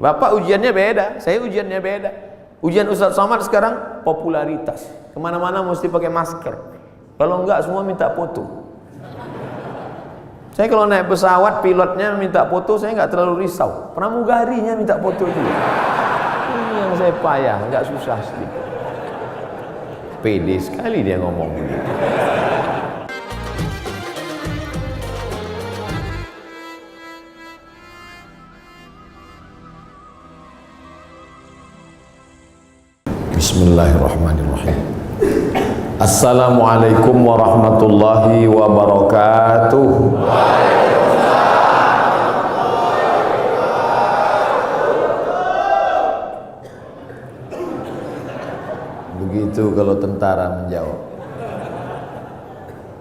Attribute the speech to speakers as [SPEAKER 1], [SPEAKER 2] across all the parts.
[SPEAKER 1] Bapak ujiannya beda, saya ujiannya beda. Ujian Ustaz Somad sekarang popularitas. Kemana-mana mesti pakai masker. Kalau enggak semua minta foto. Saya kalau naik pesawat pilotnya minta foto, saya nggak terlalu risau. Pramugarinya minta foto juga. Ini yang saya payah, nggak susah sedikit. Pede sekali dia ngomong begitu. Bismillahirrahmanirrahim. Assalamualaikum warahmatullahi wabarakatuh. Begitu kalau tentara menjawab.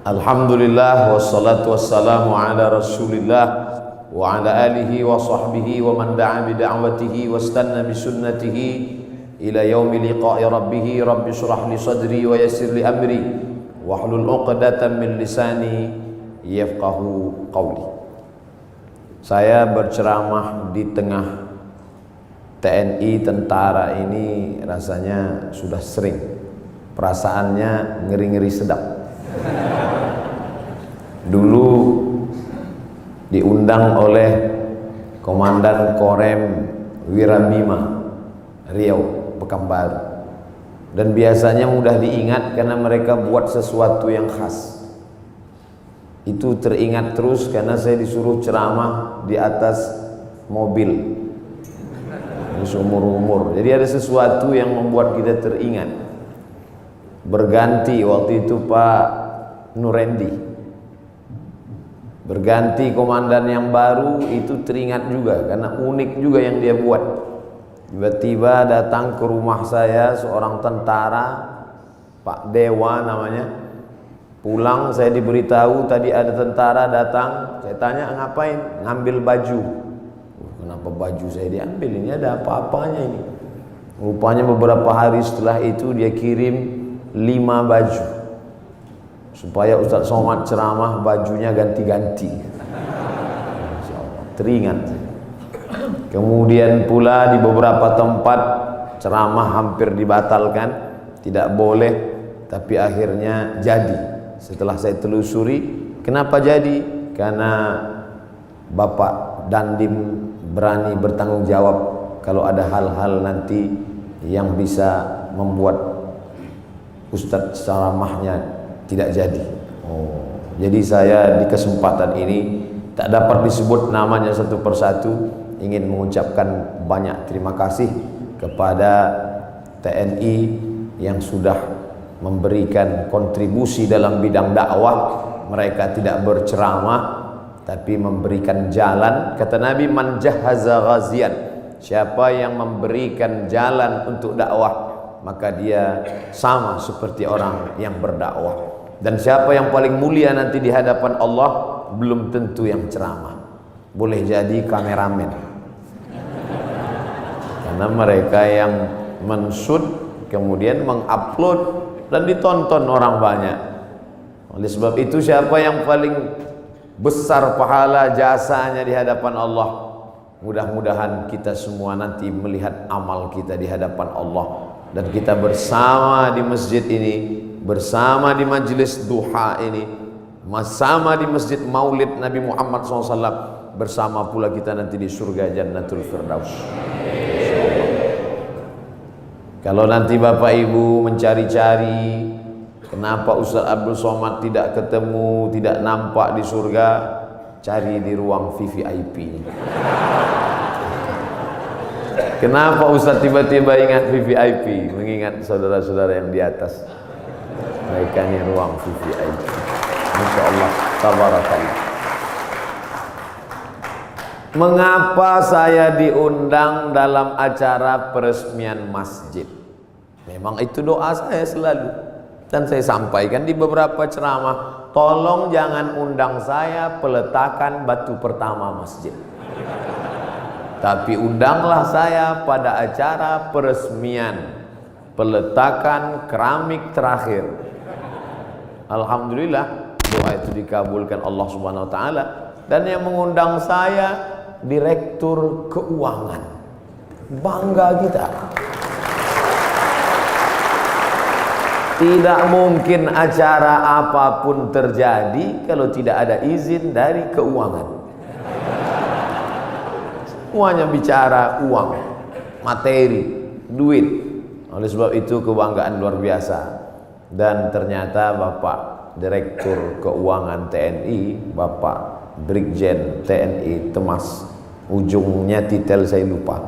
[SPEAKER 1] Alhamdulillah wassalatu wassalamu ala Rasulillah wa ala alihi wa sahbihi wa man da'a bi da'watihi wastanna bi sunnatihi ila yaumi liqa'i rabbih. Rabbi shrah li sadri wa yassir li amri wahlul 'uqdatam min lisani yafqahu qawli. Saya berceramah di tengah TNI, tentara ini rasanya sudah sering. Perasaannya ngeri-ngeri sedap. Dulu diundang oleh Komandan Korem Wirabima Riau Pekanbaru, dan biasanya mudah diingat karena mereka buat sesuatu yang khas. Itu teringat terus karena saya disuruh ceramah di atas mobil seumur-umur. Jadi ada sesuatu yang membuat kita teringat. Berganti waktu itu Pak Nurendi, berganti komandan yang baru, itu teringat juga karena unik juga yang dia buat. Tiba-tiba datang ke rumah saya seorang tentara, Pak Dewa namanya. Pulang saya diberitahu tadi ada tentara datang. Saya tanya ngapain? Ngambil baju. Kenapa baju saya diambil? Ini ada apa-apanya ini? Rupanya beberapa hari setelah itu dia kirim 5 baju supaya Ustaz Somad ceramah bajunya ganti-ganti. Teringat. Kemudian pula di beberapa tempat ceramah hampir dibatalkan, tidak boleh, tapi akhirnya jadi. Setelah saya telusuri, kenapa jadi? Karena Bapak Dandim berani bertanggung jawab kalau ada hal-hal nanti yang bisa membuat Ustadz ceramahnya tidak jadi. Jadi saya di kesempatan ini tak dapat disebut namanya satu persatu, ingin mengucapkan banyak terima kasih kepada TNI yang sudah memberikan kontribusi dalam bidang dakwah. Mereka tidak berceramah tapi memberikan jalan. Kata Nabi, man jahaza ghazian, siapa yang memberikan jalan untuk dakwah maka dia sama seperti orang yang berdakwah. Dan siapa yang paling mulia nanti di hadapan Allah belum tentu yang ceramah, boleh jadi kameramen. Karena mereka yang menshoot kemudian mengupload dan ditonton orang banyak. Oleh sebab itu siapa yang paling besar pahala jasanya di hadapan Allah? Mudah-mudahan kita semua nanti melihat amal kita di hadapan Allah, dan kita bersama di masjid ini, bersama di majelis duha ini, bersama di masjid Maulid Nabi Muhammad SAW, bersama pula kita nanti di surga Jannatul Firdaus. Kalau nanti Bapak Ibu mencari-cari kenapa Ustaz Abdul Somad tidak ketemu, tidak nampak di surga, cari di ruang VVIP. Kenapa Ustaz tiba-tiba ingat VVIP? Mengingat saudara-saudara yang di atas. Mereka ini ruang VVIP. Masya Allah, tabarakallah. Mengapa saya diundang dalam acara peresmian masjid? Memang itu doa saya selalu, dan saya sampaikan di beberapa ceramah. Tolong jangan undang saya peletakan batu pertama masjid, tapi undanglah saya pada acara peresmian peletakan keramik terakhir. Alhamdulillah doa itu dikabulkan Allah Subhanahu wa taala, dan yang mengundang saya Direktur Keuangan. Bangga kita. Tidak mungkin acara apapun terjadi kalau tidak ada izin dari keuangan. Semuanya bicara uang, materi, duit. Oleh sebab itu kebanggaan luar biasa. Dan ternyata Bapak Direktur Keuangan TNI, Bapak Brigjen TNI Temas, ujungnya titel saya lupa.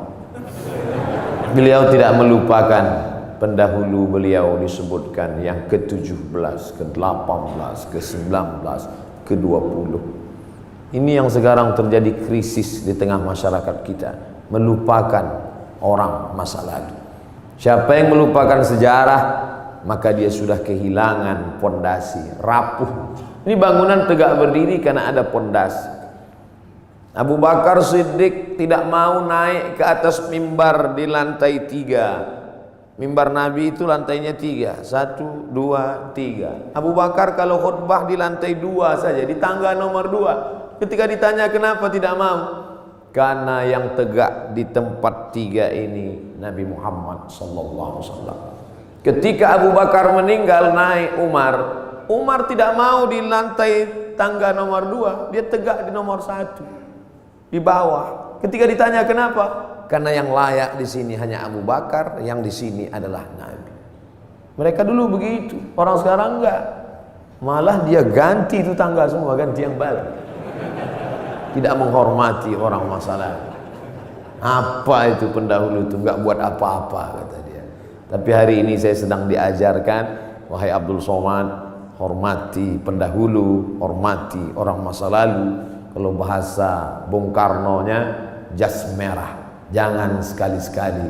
[SPEAKER 1] Beliau tidak melupakan pendahulu beliau disebutkan yang ke-17, ke-18, ke-19, ke-20. Ini yang sekarang terjadi krisis di tengah masyarakat kita, melupakan orang masa lalu. Siapa yang melupakan sejarah, maka dia sudah kehilangan pondasi, rapuh. Ini bangunan tegak berdiri karena ada pondasi. Abu Bakar Siddiq tidak mau naik ke atas mimbar di lantai 3. Mimbar Nabi itu lantainya 3, 1, 2, 3. Abu Bakar kalau khutbah di lantai 2 saja, di tangga nomor 2. Ketika ditanya kenapa tidak mau, karena yang tegak di tempat 3 ini Nabi Muhammad SAW. Ketika Abu Bakar meninggal, naik Umar tidak mau di lantai tangga nomor 2, dia tegak di nomor 1, di bawah. Ketika ditanya kenapa, karena yang layak di sini hanya Abu Bakar, yang di sini adalah Nabi. Mereka dulu begitu, orang sekarang enggak. Malah dia ganti itu tangga semua, ganti yang baru. Tidak menghormati orang masa lalu. Apa itu pendahulu itu, enggak buat apa-apa kata dia. Tapi hari ini saya sedang diajarkan, wahai Abdul Somad, hormati pendahulu, hormati orang masa lalu. Kalau bahasa Bung Karno-nya, jas merah. Jangan sekali-sekali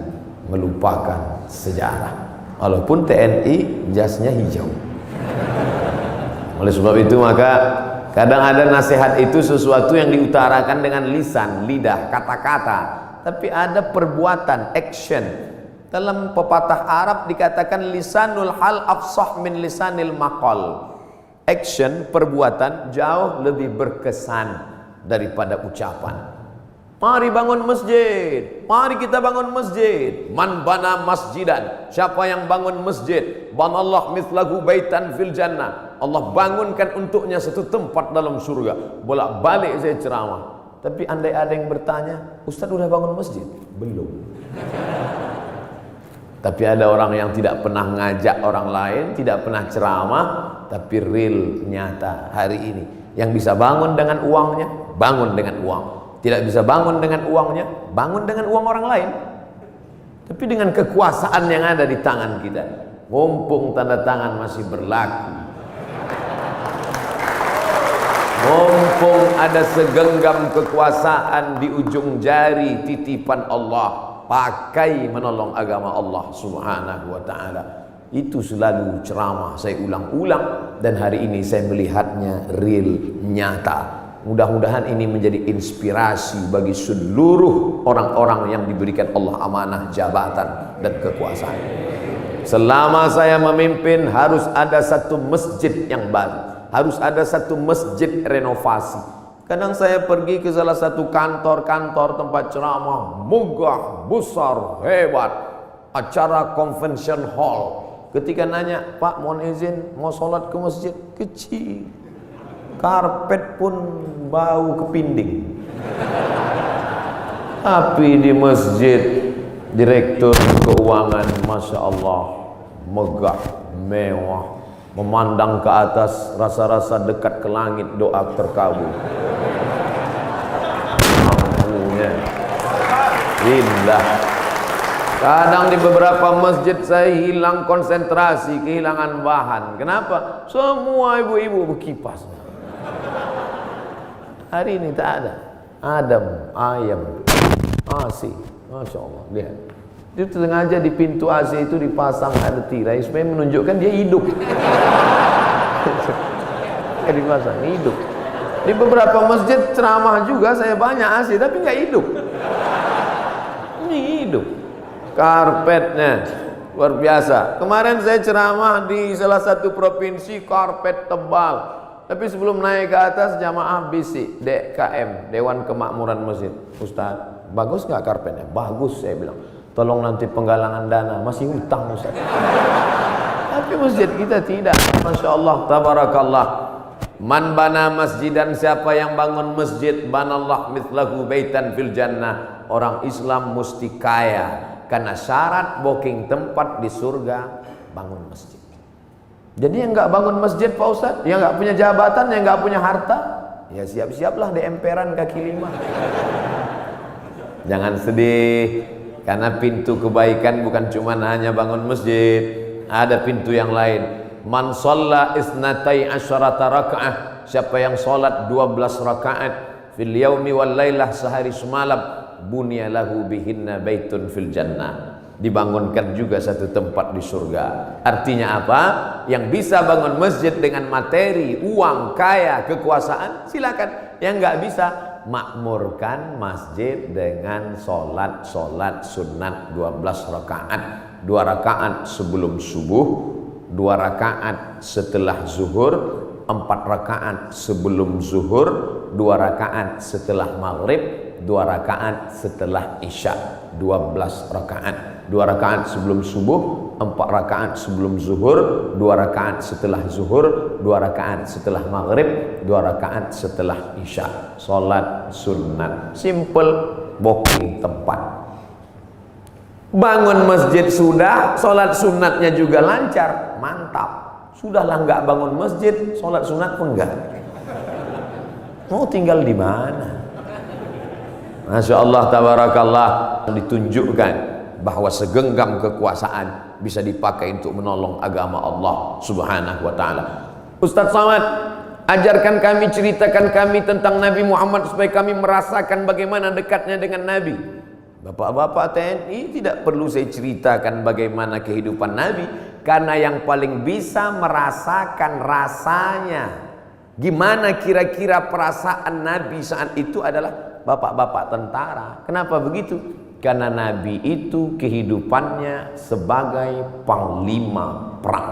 [SPEAKER 1] melupakan sejarah. Walaupun TNI jasnya hijau. Oleh sebab itu maka kadang ada nasihat itu sesuatu yang diutarakan dengan lisan, lidah, kata-kata, tapi ada perbuatan, action. Dalam pepatah Arab dikatakan lisanul hal afsah min lisanil maqal. Action, perbuatan jauh lebih berkesan daripada ucapan. Mari bangun masjid, mari kita bangun masjid. Man bana masjidan, siapa yang bangun masjid, banallah mithlahu baitan fil jannah, Allah bangunkan untuknya satu tempat dalam surga. Bolak-balik saya ceramah, tapi andai ada yang bertanya, Ustaz udah bangun masjid? Belum. Tapi ada orang yang tidak pernah ngajak orang lain, tidak pernah ceramah, tapi real, nyata hari ini. Yang bisa bangun dengan uangnya, bangun dengan uang. Tidak bisa bangun dengan uangnya, bangun dengan uang orang lain. Tapi dengan kekuasaan yang ada di tangan kita, mumpung tanda tangan masih berlaku, mumpung ada segenggam kekuasaan di ujung jari titipan Allah, pakai menolong agama Allah Subhanahu wa ta'ala. Itu selalu ceramah saya ulang-ulang, dan hari ini saya melihatnya real, nyata. Mudah-mudahan ini menjadi inspirasi bagi seluruh orang-orang yang diberikan Allah amanah jabatan dan kekuasaan. Selama saya memimpin harus ada satu masjid yang baru, harus ada satu masjid renovasi. Kadang saya pergi ke salah satu kantor-kantor tempat ceramah, megah, besar, hebat, acara convention hall. Ketika nanya, Pak mohon izin mau sholat ke masjid, kecil, karpet pun bau kepinding. Tapi di masjid direktur keuangan, Masya Allah, megah, mewah, memandang ke atas, rasa-rasa dekat ke langit, doa terkabul. Mampunya indah. Kadang di beberapa masjid saya hilang konsentrasi, kehilangan bahan. Kenapa? Semua ibu-ibu berkipas. Hari ini tak ada Adam, ayam, AC. Masya Allah, lihat. Dia sengaja di pintu AC itu dipasang ada tirai supaya menunjukkan dia hidup. Dipasang hidup. Di beberapa masjid ceramah juga saya banyak AC tapi nggak hidup. Ini hidup. Karpetnya luar biasa. Kemarin saya ceramah di salah satu provinsi, karpet tebal. Tapi sebelum naik ke atas, jamaah bisik, DKM, Dewan Kemakmuran Masjid. Ustaz, Bagus nggak karpetnya? Bagus, saya bilang. Tolong nanti penggalangan dana, masih hutang Ustaz. Tapi masjid kita tidak. Masya Allah, tabarakallah. Man bana masjidan, siapa yang bangun masjid, banallah mithlahu baitan fil jannah. Orang Islam mesti kaya, karena syarat booking tempat di surga bangun masjid. Jadi yang nggak bangun masjid Pak Ustaz, yang nggak punya jabatan, yang nggak punya harta, ya siap-siaplah di emperan kaki lima. Jangan sedih, karena pintu kebaikan bukan cuma hanya bangun masjid, ada pintu yang lain. Man shalla isnatai asyarata raka'ah, siapa yang sholat 12 rakaat fil yaumi wal lailah, sehari semalam, bunya lahu bihinna baitun fil jannah, dibangunkan juga satu tempat di surga. Artinya apa? Yang bisa bangun masjid dengan materi, uang, kaya, kekuasaan, silakan. Yang nggak bisa, makmurkan masjid dengan sholat sunat 12 rakaat. 2 rakaat sebelum subuh, 2 rakaat setelah zuhur, 4 rakaat sebelum zuhur, 2 rakaat setelah maghrib, 2 rakaat setelah isya. 12 rakaat. 2 rakaat sebelum subuh, 4 rakaat sebelum zuhur, 2 rakaat setelah zuhur, 2 rakaat setelah maghrib, 2 rakaat setelah isya. Salat sunat, simple, booking tempat. Bangun masjid sudah, salat sunatnya juga lancar, mantap. Sudahlah nggak bangun masjid, salat sunat pun enggak. Mau tinggal di mana? Masya Allah, tabarakallah. Ditunjukkan bahwa segenggam kekuasaan bisa dipakai untuk menolong agama Allah subhanahu wa ta'ala. Ustaz Samad, ajarkan kami, ceritakan kami tentang Nabi Muhammad supaya kami merasakan bagaimana dekatnya dengan Nabi. Bapak-bapak TNI, tidak perlu saya ceritakan bagaimana kehidupan Nabi, karena yang paling bisa merasakan rasanya, gimana kira-kira perasaan Nabi saat itu adalah bapak-bapak tentara. Kenapa begitu? Karena Nabi itu kehidupannya sebagai panglima perang,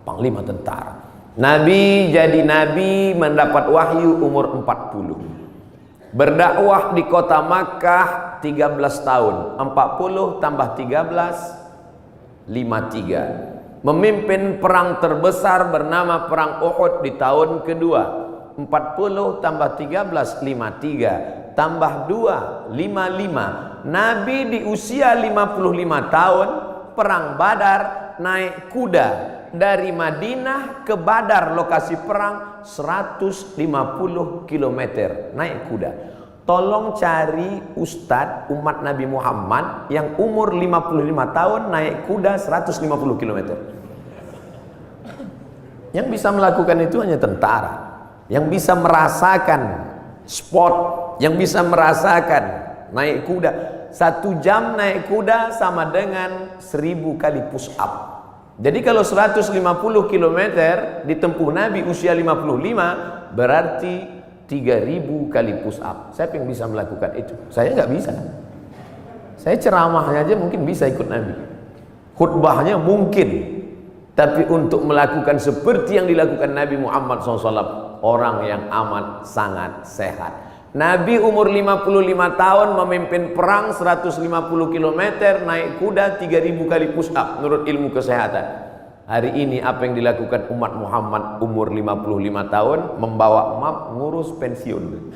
[SPEAKER 1] panglima tentara. Nabi jadi Nabi mendapat wahyu umur 40. Berdakwah di kota Makkah 13 tahun. 40 tambah 13, 53. Memimpin perang terbesar bernama Perang Uhud di tahun kedua. 40 tambah 13, 53. Tambah 2, 55. Nabi di usia 55 tahun, Perang Badar, naik kuda dari Madinah ke Badar, lokasi perang 150 km naik kuda. Tolong cari ustadz umat Nabi Muhammad yang umur 55 tahun naik kuda 150 km. Yang bisa melakukan itu hanya tentara, yang bisa merasakan sport, yang bisa merasakan naik kuda. 1 jam naik kuda sama dengan 1000 kali push up. Jadi kalau 150 km ditempuh Nabi usia 55, berarti 3000 kali push up. Siapa yang bisa melakukan itu? Saya nggak bisa. Saya ceramahnya aja mungkin bisa ikut Nabi, khutbahnya mungkin, tapi untuk melakukan seperti yang dilakukan Nabi Muhammad SAW, orang yang amat sangat sehat. Nabi umur 55 tahun memimpin perang 150 km, naik kuda 3000 kali push up menurut ilmu kesehatan. Hari ini apa yang dilakukan umat Muhammad umur 55 tahun? Membawa map ngurus pensiun.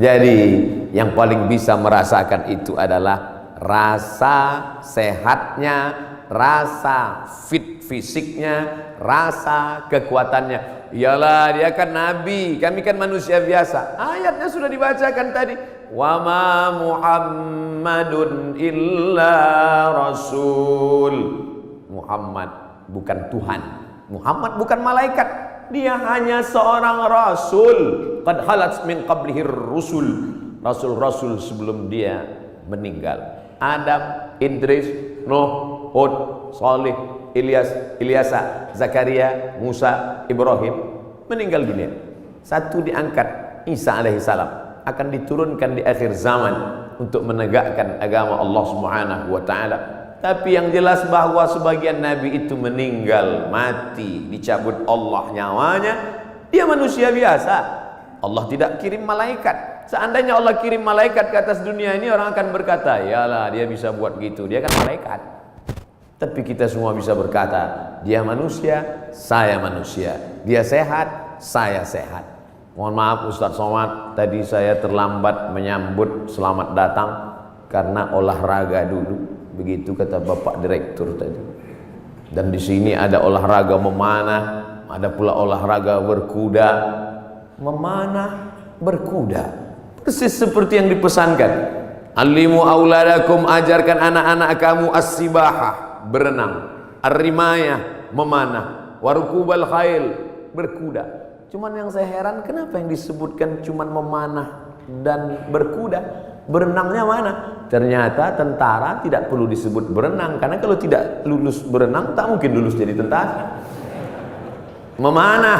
[SPEAKER 1] Jadi yang paling bisa merasakan itu adalah rasa sehatnya, rasa fit fisiknya, rasa kekuatannya. Iyalah, dia kan Nabi, kami kan manusia biasa. Ayatnya sudah dibacakan tadi. Wa ma Muhammadun illa rasul. Muhammad bukan Tuhan, Muhammad bukan malaikat, dia hanya seorang rasul. Qad halat min qablihir rusul. Rasul-rasul sebelum dia meninggal. Adam, Idris, Nuh, Hud, Salih, Ilyas, Ilyasa, Zakaria, Musa, Ibrahim meninggal dunia. Satu diangkat, Isa alaihissalam akan diturunkan di akhir zaman untuk menegakkan agama Allah Subhanahu wa taala. Tapi yang jelas bahwa sebagian nabi itu meninggal, mati, dicabut Allah nyawanya. Dia manusia biasa. Allah tidak kirim malaikat. Seandainya Allah kirim malaikat ke atas dunia ini, orang akan berkata, yalah dia bisa buat gitu, dia kan malaikat. Tapi kita semua bisa berkata, dia manusia, saya manusia. Dia sehat, saya sehat. Mohon maaf Ustadz Somad, tadi saya terlambat menyambut selamat datang karena olahraga dulu. Begitu kata Bapak Direktur tadi. Dan di sini ada olahraga memanah, ada pula olahraga berkuda. Memanah, berkuda, persis seperti yang dipesankan. Alimu auladakum, ajarkan anak-anak kamu as-sibahah, berenang, ar-rimayah, memanah, warukubal khail, berkuda. Cuman yang saya heran, kenapa yang disebutkan cuman memanah dan berkuda? Berenangnya mana? Ternyata tentara tidak perlu disebut berenang, karena kalau tidak lulus berenang tak mungkin lulus jadi tentara. Memanah,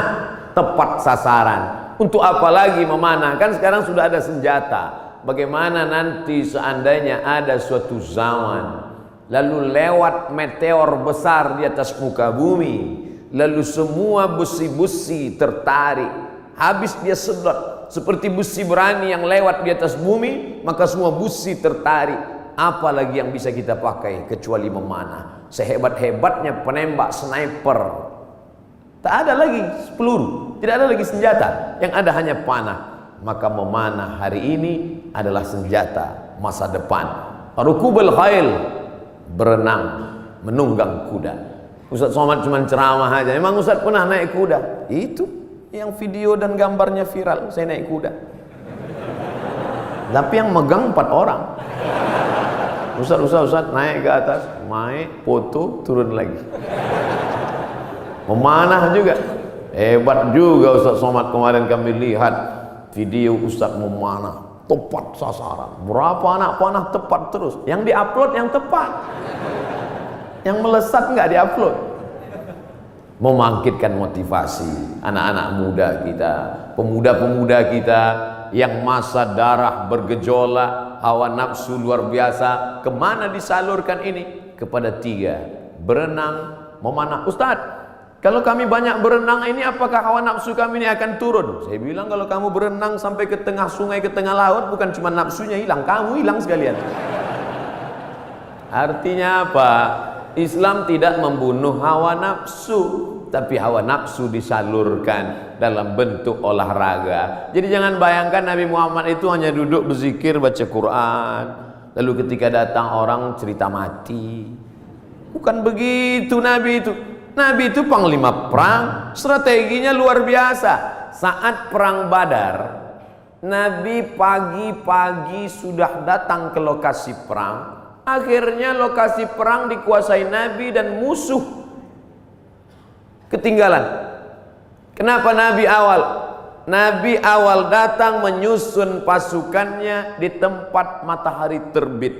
[SPEAKER 1] tepat sasaran. Untuk apa lagi memanah? Kan sekarang sudah ada senjata. Bagaimana nanti seandainya ada suatu zaman lalu lewat meteor besar di atas muka bumi, lalu semua besi-besi tertarik, habis dia sedot seperti besi berani yang lewat di atas bumi, maka semua besi tertarik. Apa lagi yang bisa kita pakai kecuali memanah? Sehebat-hebatnya penembak sniper, tak ada lagi peluru, tidak ada lagi senjata, yang ada hanya panah. Maka memanah hari ini adalah senjata masa depan. Rukubul khail, berenang, menunggang kuda. Ustadz Somad cuma ceramah aja. Emang Ustadz pernah naik kuda? Itu yang video dan gambarnya viral, saya naik kuda. Tapi yang megang 4 orang. Ustadz naik ke atas, naik, foto, turun lagi. Memanah juga. Hebat juga Ustadz Somad. Kemarin kami lihat video Ustadz memanah, tepat sasaran. Berapa anak panah tepat terus. Yang diupload yang tepat, yang melesat nggak diupload. Membangkitkan motivasi anak-anak muda kita, pemuda-pemuda kita yang masa darah bergejolak, hawa nafsu luar biasa. Kemana disalurkan ini? Kepada 3, berenang, memanah. Ustadz, kalau kami banyak berenang ini, apakah hawa nafsu kami ini akan turun? Saya bilang, kalau kamu berenang sampai ke tengah sungai, ke tengah laut, bukan cuma nafsunya hilang, kamu hilang sekalian. Artinya apa? Islam tidak membunuh hawa nafsu, tapi hawa nafsu disalurkan dalam bentuk olahraga. Jadi jangan bayangkan Nabi Muhammad itu hanya duduk berzikir, baca Quran, lalu ketika datang orang cerita mati. Bukan begitu Nabi itu. Nabi itu panglima perang, strateginya luar biasa. Saat perang Badar, Nabi pagi-pagi sudah datang ke lokasi perang. Akhirnya lokasi perang dikuasai Nabi dan musuh ketinggalan. Kenapa Nabi awal? Nabi awal datang menyusun pasukannya di tempat matahari terbit.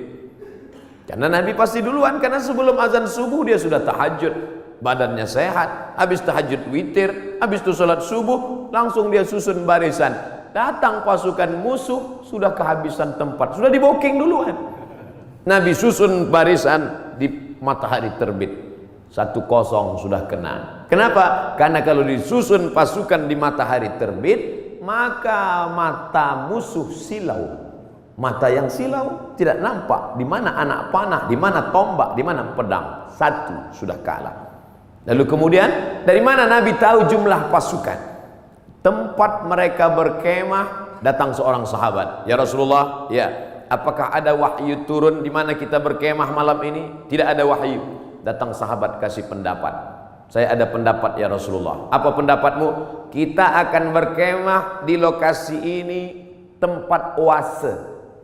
[SPEAKER 1] Karena Nabi pasti duluan, karena sebelum azan subuh dia sudah tahajud. Badannya sehat, habis tahajud witir, habis itu sholat subuh, langsung dia susun barisan. Datang pasukan musuh, sudah kehabisan tempat, sudah di booking duluan. Nabi susun barisan di matahari terbit. 1-0 sudah kena. Kenapa? Karena kalau disusun pasukan di matahari terbit, maka mata musuh silau. Mata yang silau tidak nampak di mana anak panah, di mana tombak, di mana pedang. 1 sudah kalah. Lalu kemudian dari mana Nabi tahu jumlah pasukan? Tempat mereka berkemah, datang seorang sahabat. Ya Rasulullah, ya, apakah ada wahyu turun di mana kita berkemah malam ini? Tidak ada wahyu. Datang sahabat kasih pendapat. Saya ada pendapat ya Rasulullah. Apa pendapatmu? Kita akan berkemah di lokasi ini, tempat oase,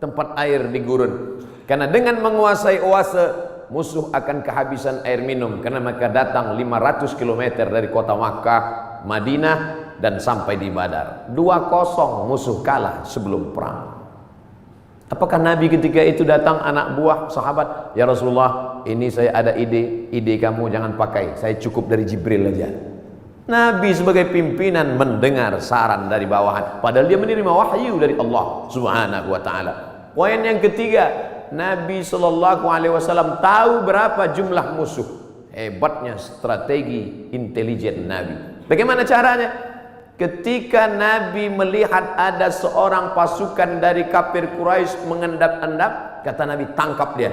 [SPEAKER 1] tempat air di gurun. Karena dengan menguasai oase, musuh akan kehabisan air minum, karena mereka datang 500 km dari kota Makkah, Madinah, dan sampai di Badar. 2-0 musuh kalah sebelum perang. Apakah Nabi ketika itu datang anak buah sahabat, ya Rasulullah, ini saya ada ide kamu jangan pakai, saya cukup dari Jibril aja. Nabi sebagai pimpinan mendengar saran dari bawahan, padahal dia menerima wahyu dari Allah Subhanahu wa taala. Poin yang ketiga, Nabi SAW tahu berapa jumlah musuh. Hebatnya strategi intelijen Nabi. Bagaimana caranya? Ketika Nabi melihat ada seorang pasukan dari kafir Quraisy mengendap-endap, kata Nabi, tangkap dia.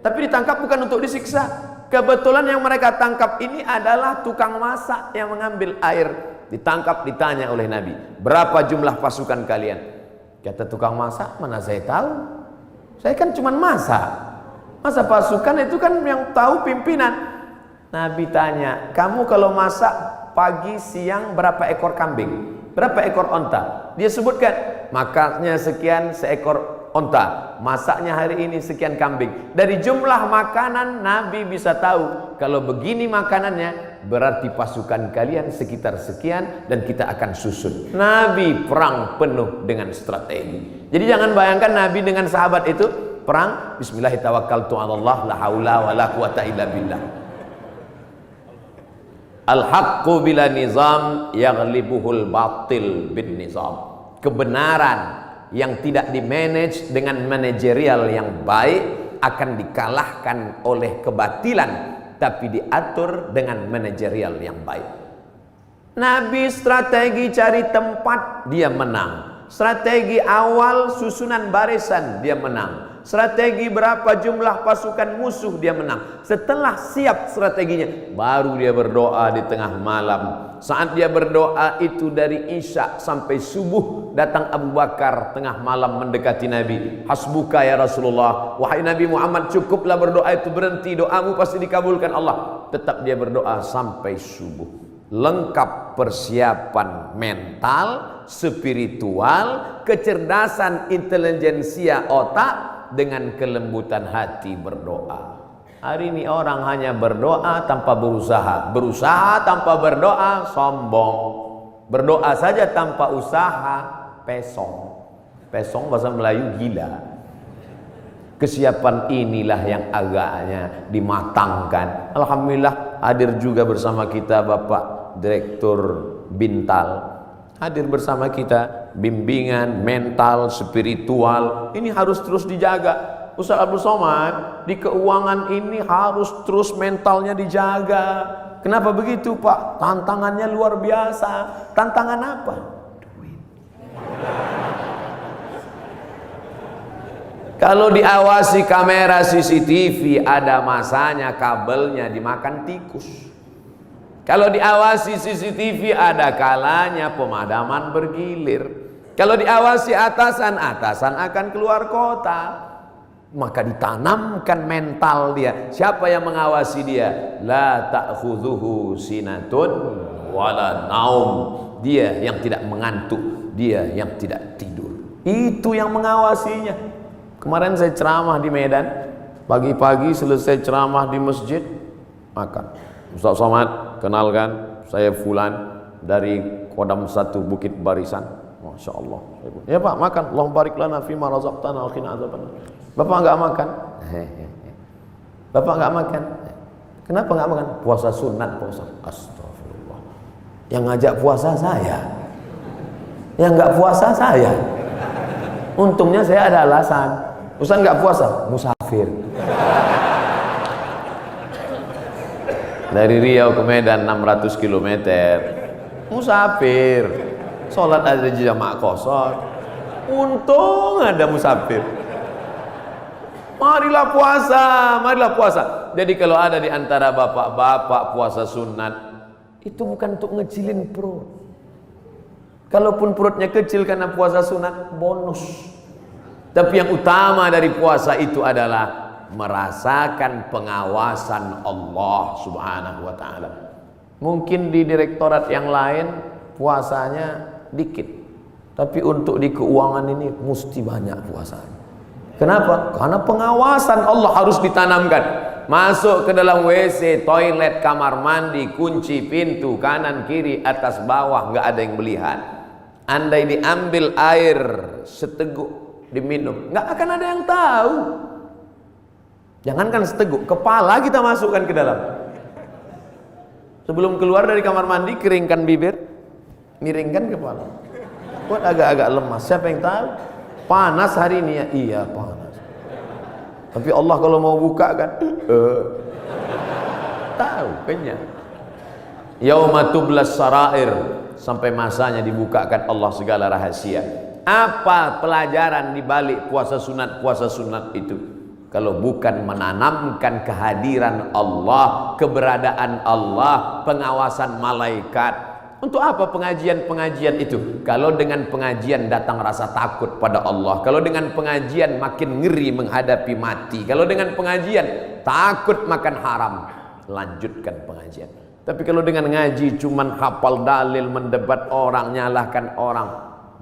[SPEAKER 1] Tapi ditangkap bukan untuk disiksa. Kebetulan yang mereka tangkap ini adalah tukang masak yang mengambil air. Ditangkap, ditanya oleh Nabi, berapa jumlah pasukan kalian? Kata tukang masak, mana saya tahu, saya kan cuma masak. Masa pasukan itu kan yang tahu pimpinan. Nabi tanya, kamu kalau masak pagi siang berapa ekor kambing, berapa ekor onta? Dia sebutkan, makannya sekian seekor onta, masaknya hari ini sekian kambing. Dari jumlah makanan Nabi bisa tahu, kalau begini makanannya berarti pasukan kalian sekitar sekian dan kita akan susun. Nabi perang penuh dengan strategi. Jadi jangan bayangkan Nabi dengan sahabat itu perang bismillahirrahmanirrahim, la haula wala quwata illa billah. Al-haqqu bila nizam yaghlibuhul batil bin nizam. Kebenaran yang tidak dimanage dengan manajerial yang baik akan dikalahkan oleh kebatilan, tapi diatur dengan manajerial yang baik. Nabi strategi cari tempat, dia menang. Strategi awal susunan barisan, dia menang. Strategi berapa jumlah pasukan musuh, dia menang. Setelah siap strateginya, baru dia berdoa di tengah malam. Saat dia berdoa itu dari Isya sampai subuh, datang Abu Bakar tengah malam mendekati Nabi. Hasbuka ya Rasulullah, wahai Nabi Muhammad, cukuplah berdoa itu, berhenti, doamu pasti dikabulkan Allah. Tetap dia berdoa sampai subuh. Lengkap persiapan mental, spiritual, kecerdasan intelijensia otak, dengan kelembutan hati berdoa. Hari ini orang hanya berdoa tanpa berusaha, berusaha tanpa berdoa sombong, berdoa saja tanpa usaha pesong. Pesong bahasa Melayu gila. Kesiapan inilah yang agaknya dimatangkan. Alhamdulillah hadir juga bersama kita Bapak Direktur Bintal, hadir bersama kita. Bimbingan mental, spiritual ini harus terus dijaga. Ustaz Abdul Somad, di keuangan ini harus terus mentalnya dijaga. Kenapa begitu Pak? Tantangannya luar biasa. Tantangan apa? Duit. Kalau diawasi kamera CCTV, ada masanya kabelnya dimakan tikus. Kalau diawasi CCTV, ada kalanya pemadaman bergilir. Kalau diawasi atasan, atasan akan keluar kota. Maka ditanamkan mental dia. Siapa yang mengawasi dia? La ta'khudhuhu sinatun wala naum. Dia yang tidak mengantuk, dia yang tidak tidur. Itu yang mengawasinya. Kemarin saya ceramah di Medan. Pagi-pagi selesai ceramah di masjid, makan. Ustaz Somad, kenalkan, saya Fulan dari Kodam 1 Bukit Barisan. Masya Allah. Ya Pak, makan. Allahumma barik lana fima razaqtana wa qina adzabannar. Bapak enggak makan? Bapak enggak makan? Kenapa enggak makan? Puasa sunat, puasa. Astagfirullah. Yang ngajak puasa saya. Yang enggak puasa saya. Untungnya saya ada alasan. Ustaz enggak puasa, musafir. Dari Riau ke Medan 600 km. Musafir. Sholat ada jamaah kosong. Untung ada musafir. Marilah puasa, marilah puasa. Jadi kalau ada di antara bapak-bapak puasa sunat, itu bukan untuk ngecilin perut. Kalaupun perutnya kecil karena puasa sunat, bonus. Tapi yang utama dari puasa itu adalah merasakan pengawasan Allah Subhanahu wa ta'ala. Mungkin di direktorat yang lain puasanya dikit, tapi untuk di keuangan ini mesti banyak puasanya. Kenapa? Karena pengawasan Allah harus ditanamkan. Masuk ke dalam WC, toilet, kamar mandi, kunci pintu kanan kiri atas bawah, nggak ada yang melihat. Andai diambil air seteguk diminum, nggak akan ada yang tahu. Jangankan seteguk, kepala kita masukkan ke dalam. Sebelum keluar dari kamar mandi, keringkan bibir, miringkan kepala. Buat agak-agak lemas. Siapa yang tahu? Panas hari ini ya? Iya panas. Tapi Allah kalau mau buka kan, tahu kenyang. Yauma tublas sarair, sampai masanya dibukakan Allah segala rahasia. Apa pelajaran di balik puasa sunat itu? Kalau bukan menanamkan kehadiran Allah, keberadaan Allah, pengawasan malaikat. Untuk apa pengajian-pengajian itu? Kalau dengan pengajian datang rasa takut pada Allah, kalau dengan pengajian makin ngeri menghadapi mati, kalau dengan pengajian takut makan haram, lanjutkan pengajian. Tapi kalau dengan ngaji cuman hafal dalil, mendebat orang, nyalahkan orang,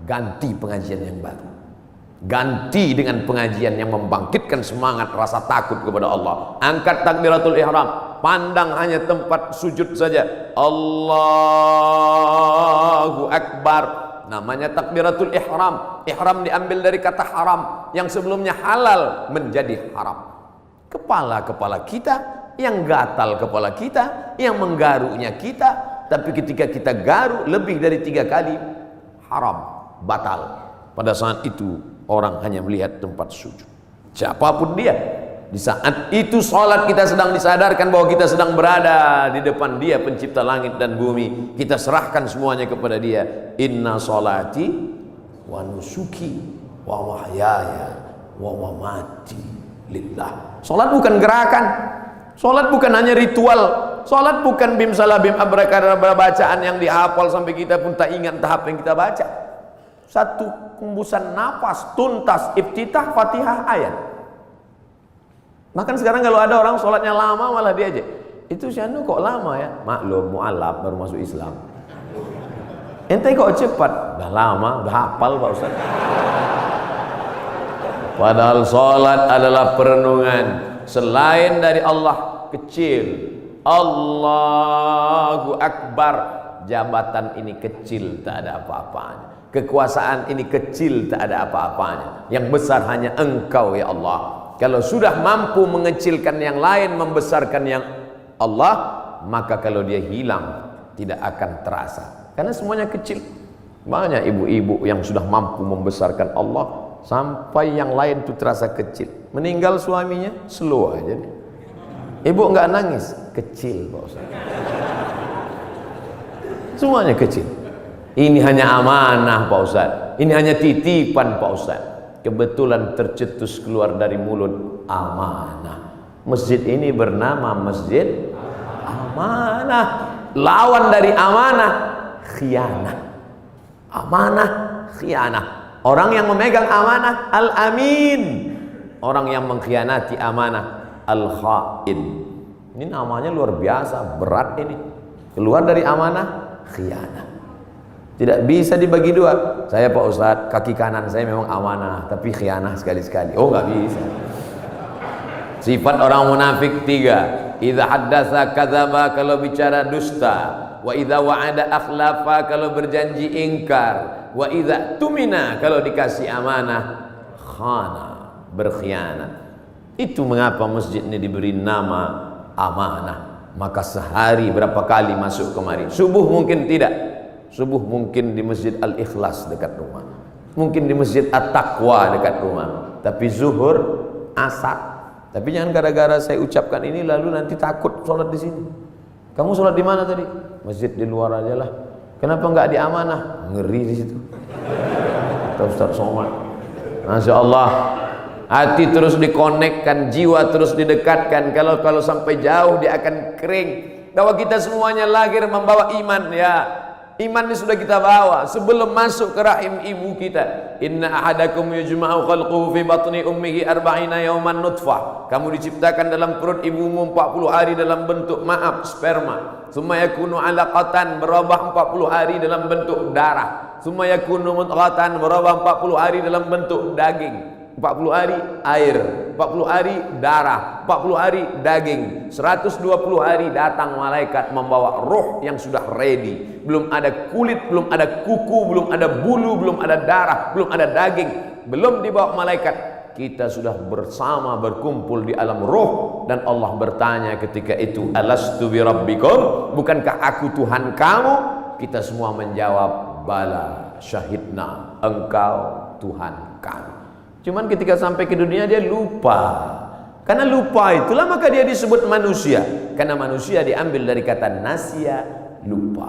[SPEAKER 1] ganti pengajian yang baru. Ganti dengan pengajian yang membangkitkan semangat rasa takut kepada Allah. Angkat takbiratul ihram, pandang hanya tempat sujud saja. Allahu Akbar. Namanya takbiratul ihram. Ihram diambil dari kata haram, yang sebelumnya halal menjadi haram. Kepala-kepala kita, yang gatal kepala kita, yang menggarunya kita. Tapi ketika kita garu lebih dari 3 kali, haram, batal. Pada saat itu orang hanya melihat tempat sujud. Siapapun dia, di saat itu sholat kita sedang disadarkan bahwa kita sedang berada di depan Dia pencipta langit dan bumi. Kita serahkan semuanya kepada Dia. Inna sholati wa nusuki wa mahyaya wa mamati lillah. Sholat bukan gerakan, sholat bukan hanya ritual, sholat bukan bim salabim abrakadabra bacaan yang dihafal sampai kita pun tak ingat tahap yang kita baca. Satu hembusan nafas tuntas, iftitah, fatihah, ayat. Bahkan sekarang kalau ada orang sholatnya lama malah diajak, itu Syanu kok lama ya? Maklum, mu'alaf baru masuk Islam. Ente kok cepat? Udah lama, udah hafal Pak Ustaz. Padahal sholat adalah perenungan. Selain dari Allah kecil, Allahu Akbar. Jabatan ini kecil, tak ada apa-apanya. Kekuasaan ini kecil, tak ada apa-apanya. Yang besar hanya Engkau ya Allah. Kalau sudah mampu mengecilkan yang lain, membesarkan yang Allah, maka kalau dia hilang tidak akan terasa. Karena semuanya kecil. Banyak ibu-ibu yang sudah mampu membesarkan Allah sampai yang lain itu terasa kecil. Meninggal suaminya, slow aja deh. Ibu enggak nangis, kecil Pak Ustaz. Semuanya kecil. Ini hanya amanah Pak Ustaz. Ini hanya titipan Pak Ustaz. Kebetulan tercetus keluar dari mulut amanah. Masjid ini bernama Masjid Amanah. Lawan dari amanah, khianah. Amanah, khianah. Orang yang memegang amanah, al-amin. Orang yang mengkhianati amanah, al-khain. Ini namanya luar biasa, berat ini. Keluar dari amanah, khianah. Tidak bisa dibagi dua. Saya Pak Ustadz, kaki kanan saya memang amanah, tapi khianah sekali-sekali. Oh nggak bisa. Sifat orang munafik 3. Idza haddatsa kadzaba, kalau bicara dusta. Wa idza wa'ada akhlafa, kalau berjanji ingkar. Wa idza tumina, kalau dikasih amanah khana, berkhianat. Itu mengapa masjid ini diberi nama amanah. Maka sehari berapa kali masuk kemari? Subuh mungkin tidak. Subuh mungkin di Masjid Al-Ikhlas dekat rumah, mungkin di Masjid At-Taqwa dekat rumah. Tapi zuhur, asar. Tapi jangan gara-gara saya ucapkan ini lalu nanti takut sholat di sini. Kamu sholat di mana tadi? Masjid di luar aja lah. Kenapa enggak di amanah? Ngeri di situ. Ustaz Somad. Masya Allah. Hati terus dikonekkan, jiwa terus didekatkan. Kalau sampai jauh dia akan kering. Bahwa kita semuanya lahir membawa iman ya. Iman ini sudah kita bawa sebelum masuk ke rahim ibu kita. Inna ahadakum yujma'u khalquhu fi batni ummihi 40 yawman nutfah. Kamu diciptakan dalam perut ibumu 40 hari dalam bentuk sperma. Tsumma yakunu 'alaqatan, berubah 40 hari dalam bentuk darah. Tsumma yakunu mudghatan, berubah 40 hari dalam bentuk daging. 40 hari air, 40 hari darah, 40 hari daging, 120 hari datang malaikat membawa roh yang sudah ready. Belum ada kulit, belum ada kuku, belum ada bulu, belum ada darah, belum ada daging, belum dibawa malaikat. Kita sudah bersama berkumpul di alam roh. Dan Allah bertanya ketika itu, alastu bi rabbikum, bukankah aku Tuhan kamu? Kita semua menjawab, bala syahidna, engkau Tuhan kami. Cuman ketika sampai ke dunia dia lupa. Karena lupa itulah maka dia disebut manusia. Karena manusia diambil dari kata nasya, lupa.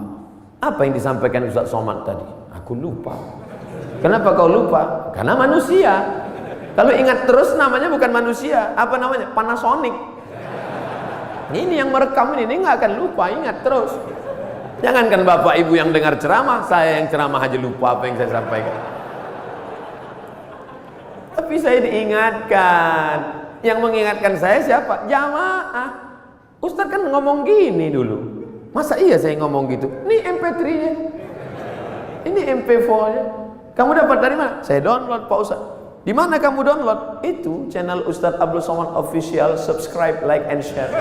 [SPEAKER 1] Apa yang disampaikan Ustaz Somad tadi? Aku lupa. Kenapa kau lupa? Karena manusia. Kalau ingat terus namanya bukan manusia. Apa namanya? Panasonic. Ini yang merekam ini nggak akan lupa, ingat terus. Jangankan bapak ibu yang dengar ceramah, saya yang ceramah aja lupa apa yang saya sampaikan. Tapi saya diingatkan. Yang mengingatkan saya siapa? Jamaah. Ustaz kan ngomong gini dulu. Masa iya saya ngomong gitu? Ini MP3-nya. Ini MP4-nya. Kamu dapat dari mana? Saya download Pak Ustaz. Di mana kamu download? Itu channel Ustaz Abdul Somad Official. Subscribe, like, and share.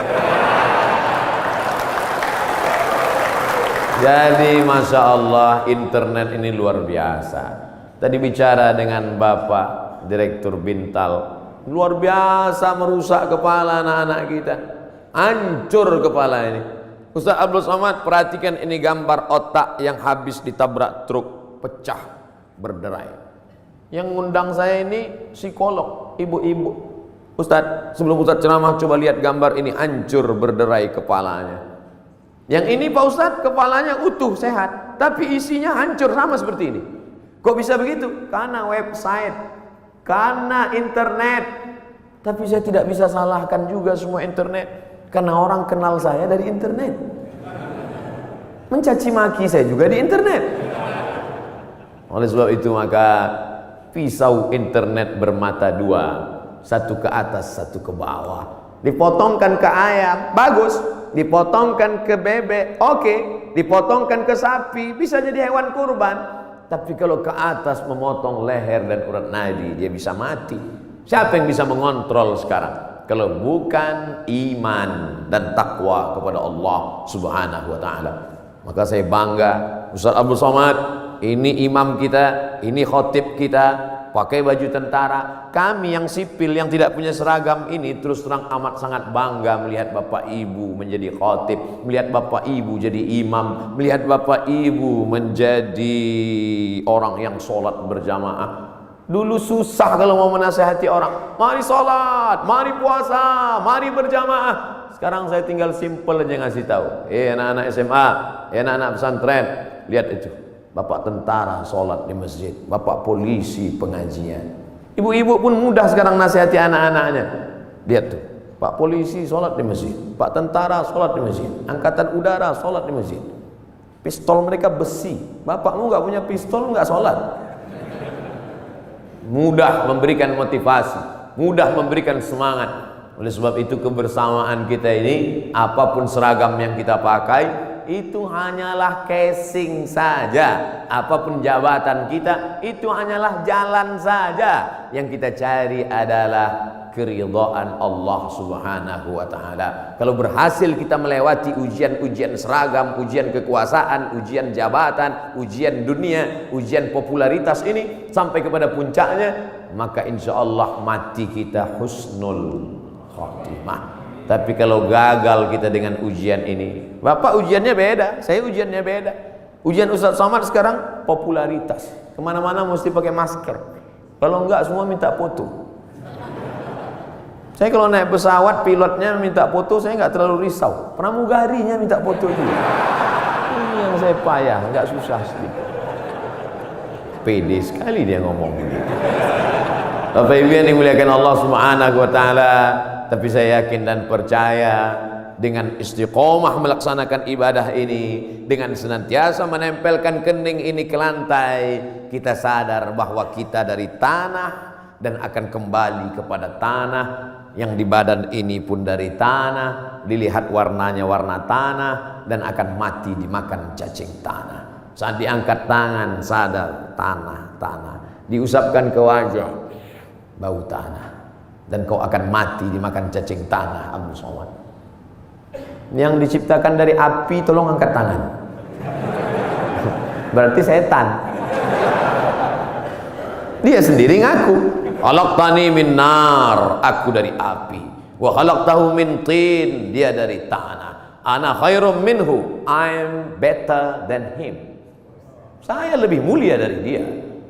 [SPEAKER 1] Jadi Masya Allah, internet ini luar biasa. Tadi bicara dengan Bapak Direktur Bintal, luar biasa merusak kepala anak-anak kita. Hancur kepala ini. Ustaz Abdul Somad, perhatikan ini gambar otak yang habis ditabrak truk, pecah, berderai. Yang ngundang saya ini psikolog, ibu-ibu. Ustaz, sebelum Ustaz ceramah coba lihat gambar ini, hancur berderai kepalanya. Yang ini Pak Ustaz, kepalanya utuh, sehat, tapi isinya hancur sama seperti ini. Kok bisa begitu? Karena website, karena internet. Tapi saya tidak bisa salahkan juga semua internet. Karena orang kenal saya dari internet. Mencaci maki saya juga di internet. Oleh sebab itu maka pisau internet bermata dua, satu ke atas, satu ke bawah. Dipotongkan ke ayam, bagus. Dipotongkan ke bebek, oke. Dipotongkan ke sapi, bisa jadi hewan kurban. Tapi kalau ke atas memotong leher dan urat nadi, dia bisa mati. Siapa yang bisa mengontrol sekarang? Kalau bukan iman dan takwa kepada Allah Subhanahu wa ta'ala. Maka saya bangga, Ustaz Abdul Somad, ini imam kita, ini khotib kita, pakai baju tentara. Kami yang sipil, yang tidak punya seragam ini, terus terang amat sangat bangga melihat bapak ibu menjadi khotib, melihat bapak ibu jadi imam, melihat bapak ibu menjadi orang yang sholat berjamaah. Dulu susah kalau mau menasihati orang, mari sholat, mari puasa, mari berjamaah. Sekarang saya tinggal simple aja ngasih tahu. Anak-anak SMA, anak-anak pesantren, lihat itu, bapak tentara sholat di masjid, bapak polisi pengajian. Ibu-ibu pun mudah sekarang nasihati anak-anaknya. Lihat tuh, pak polisi sholat di masjid, pak tentara sholat di masjid, angkatan udara sholat di masjid. Pistol mereka besi, bapakmu nggak punya pistol nggak sholat. Mudah memberikan motivasi, mudah memberikan semangat. Oleh sebab itu kebersamaan kita ini, apapun seragam yang kita pakai, itu hanyalah casing saja. Apapun jabatan kita, itu hanyalah jalan saja. Yang kita cari adalah keridhaan Allah Subhanahu wa ta'ala. Kalau berhasil kita melewati ujian-ujian seragam, ujian kekuasaan, ujian jabatan, ujian dunia, ujian popularitas ini sampai kepada puncaknya, maka insya Allah mati kita husnul khatimah. Tapi kalau gagal kita dengan ujian ini, Bapak ujiannya beda, saya ujiannya beda. Ujian Ustaz Somad sekarang popularitas, kemana-mana mesti pakai masker. Kalau enggak semua minta foto. Saya kalau naik pesawat, pilotnya minta foto, saya nggak terlalu risau. Pramugarinya minta foto juga. Ini yang saya payah, nggak susah sedikit. Pede sekali dia ngomong begitu. Bapak Ibu yang dimuliakan Allah Subhanahu wa ta'ala. Tapi saya yakin dan percaya dengan istiqomah melaksanakan ibadah ini, dengan senantiasa menempelkan kening ini ke lantai, kita sadar bahwa kita dari tanah dan akan kembali kepada tanah. Yang di badan ini pun dari tanah, dilihat warnanya warna tanah, dan akan mati dimakan cacing tanah. Saat diangkat tangan sadar tanah, diusapkan ke wajah bau tanah, dan kau akan mati dimakan cacing tanah. Abdul Somad yang diciptakan dari api, tolong angkat tangan. Berarti setan. Dia sendiri ngaku, khalaqtani min nar, aku dari api, wa khalaqtahu min tin, dia dari tanah. Ana khairum minhu, I'm better than him. Saya lebih mulia dari dia,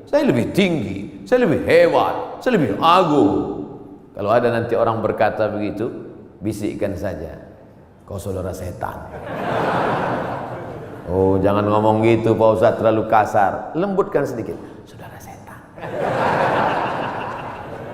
[SPEAKER 1] saya lebih tinggi, saya lebih hebat, saya lebih agung. Kalau ada nanti orang berkata begitu, bisikkan saja, kau saudara setan. Oh, jangan ngomong gitu Pak Ustadz, terlalu kasar. Lembutkan sedikit. Saudara setan.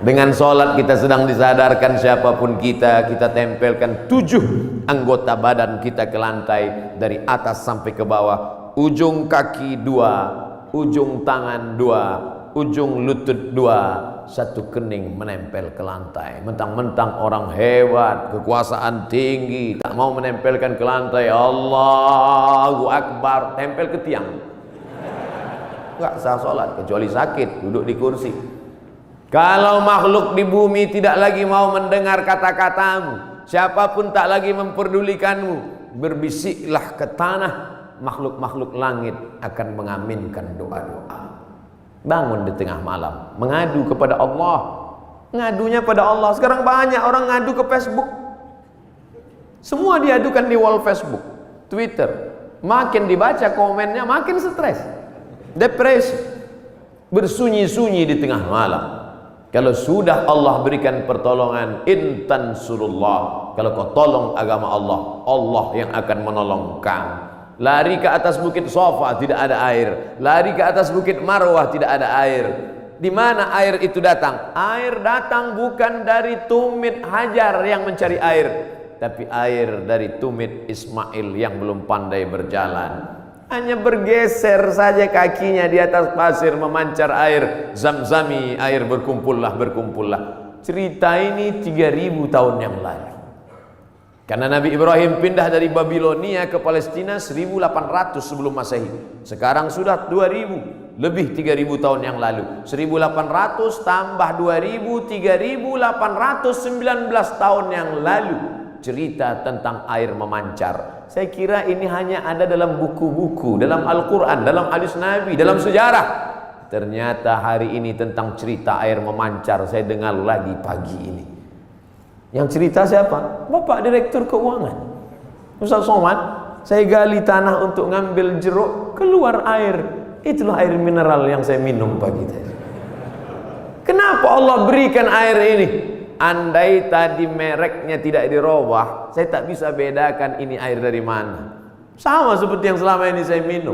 [SPEAKER 1] Dengan sholat kita sedang disadarkan siapapun kita tempelkan 7 anggota badan kita ke lantai dari atas sampai ke bawah. Ujung kaki 2, ujung tangan 2, ujung lutut 2, 1 kening menempel ke lantai. Mentang-mentang orang hebat, kekuasaan tinggi, tak mau menempelkan ke lantai. Allahu Akbar, tempel ke tiang. Enggak sah sholat kecuali sakit, duduk di kursi. Kalau makhluk di bumi tidak lagi mau mendengar kata-katamu, siapapun tak lagi memperdulikanmu, berbisiklah ke tanah, makhluk-makhluk langit akan mengaminkan doa-doa. Bangun di tengah malam, mengadu kepada Allah. Ngadunya pada Allah. Sekarang banyak orang ngadu ke Facebook. Semua diadukan di wall Facebook, Twitter. Makin dibaca komennya, makin stres, depresi, bersunyi-sunyi di tengah malam. Kalau sudah Allah berikan pertolongan, intan surullah, kalau kau tolong agama Allah, Allah yang akan menolong kamu. Lari ke atas bukit Safa tidak ada air, lari ke atas bukit Marwah tidak ada air. Di mana air itu datang? Air datang bukan dari tumit Hajar yang mencari air, tapi air dari tumit Ismail yang belum pandai berjalan. Hanya bergeser saja kakinya di atas pasir, memancar air Zamzami, air berkumpullah. Cerita ini 3000 tahun yang lalu. Karena Nabi Ibrahim pindah dari Babilonia ke Palestina 1800 sebelum Masehi. Sekarang sudah 2000, lebih 3000 tahun yang lalu. 1800 tambah 2000, 3819 tahun yang lalu. Cerita tentang air memancar. Saya kira ini hanya ada dalam buku-buku, dalam Al-Quran, dalam hadis Nabi, dalam sejarah. Ternyata hari ini tentang cerita air memancar saya dengar lagi pagi ini. Yang cerita siapa? Bapak Direktur Keuangan, Ustaz Somad. Saya gali tanah untuk ngambil jeruk, keluar air. Itulah air mineral yang saya minum pagi tadi. Kenapa Allah berikan air ini? Andai tadi mereknya tidak dirubah, saya tak bisa bedakan ini air dari mana. Sama seperti yang selama ini saya minum.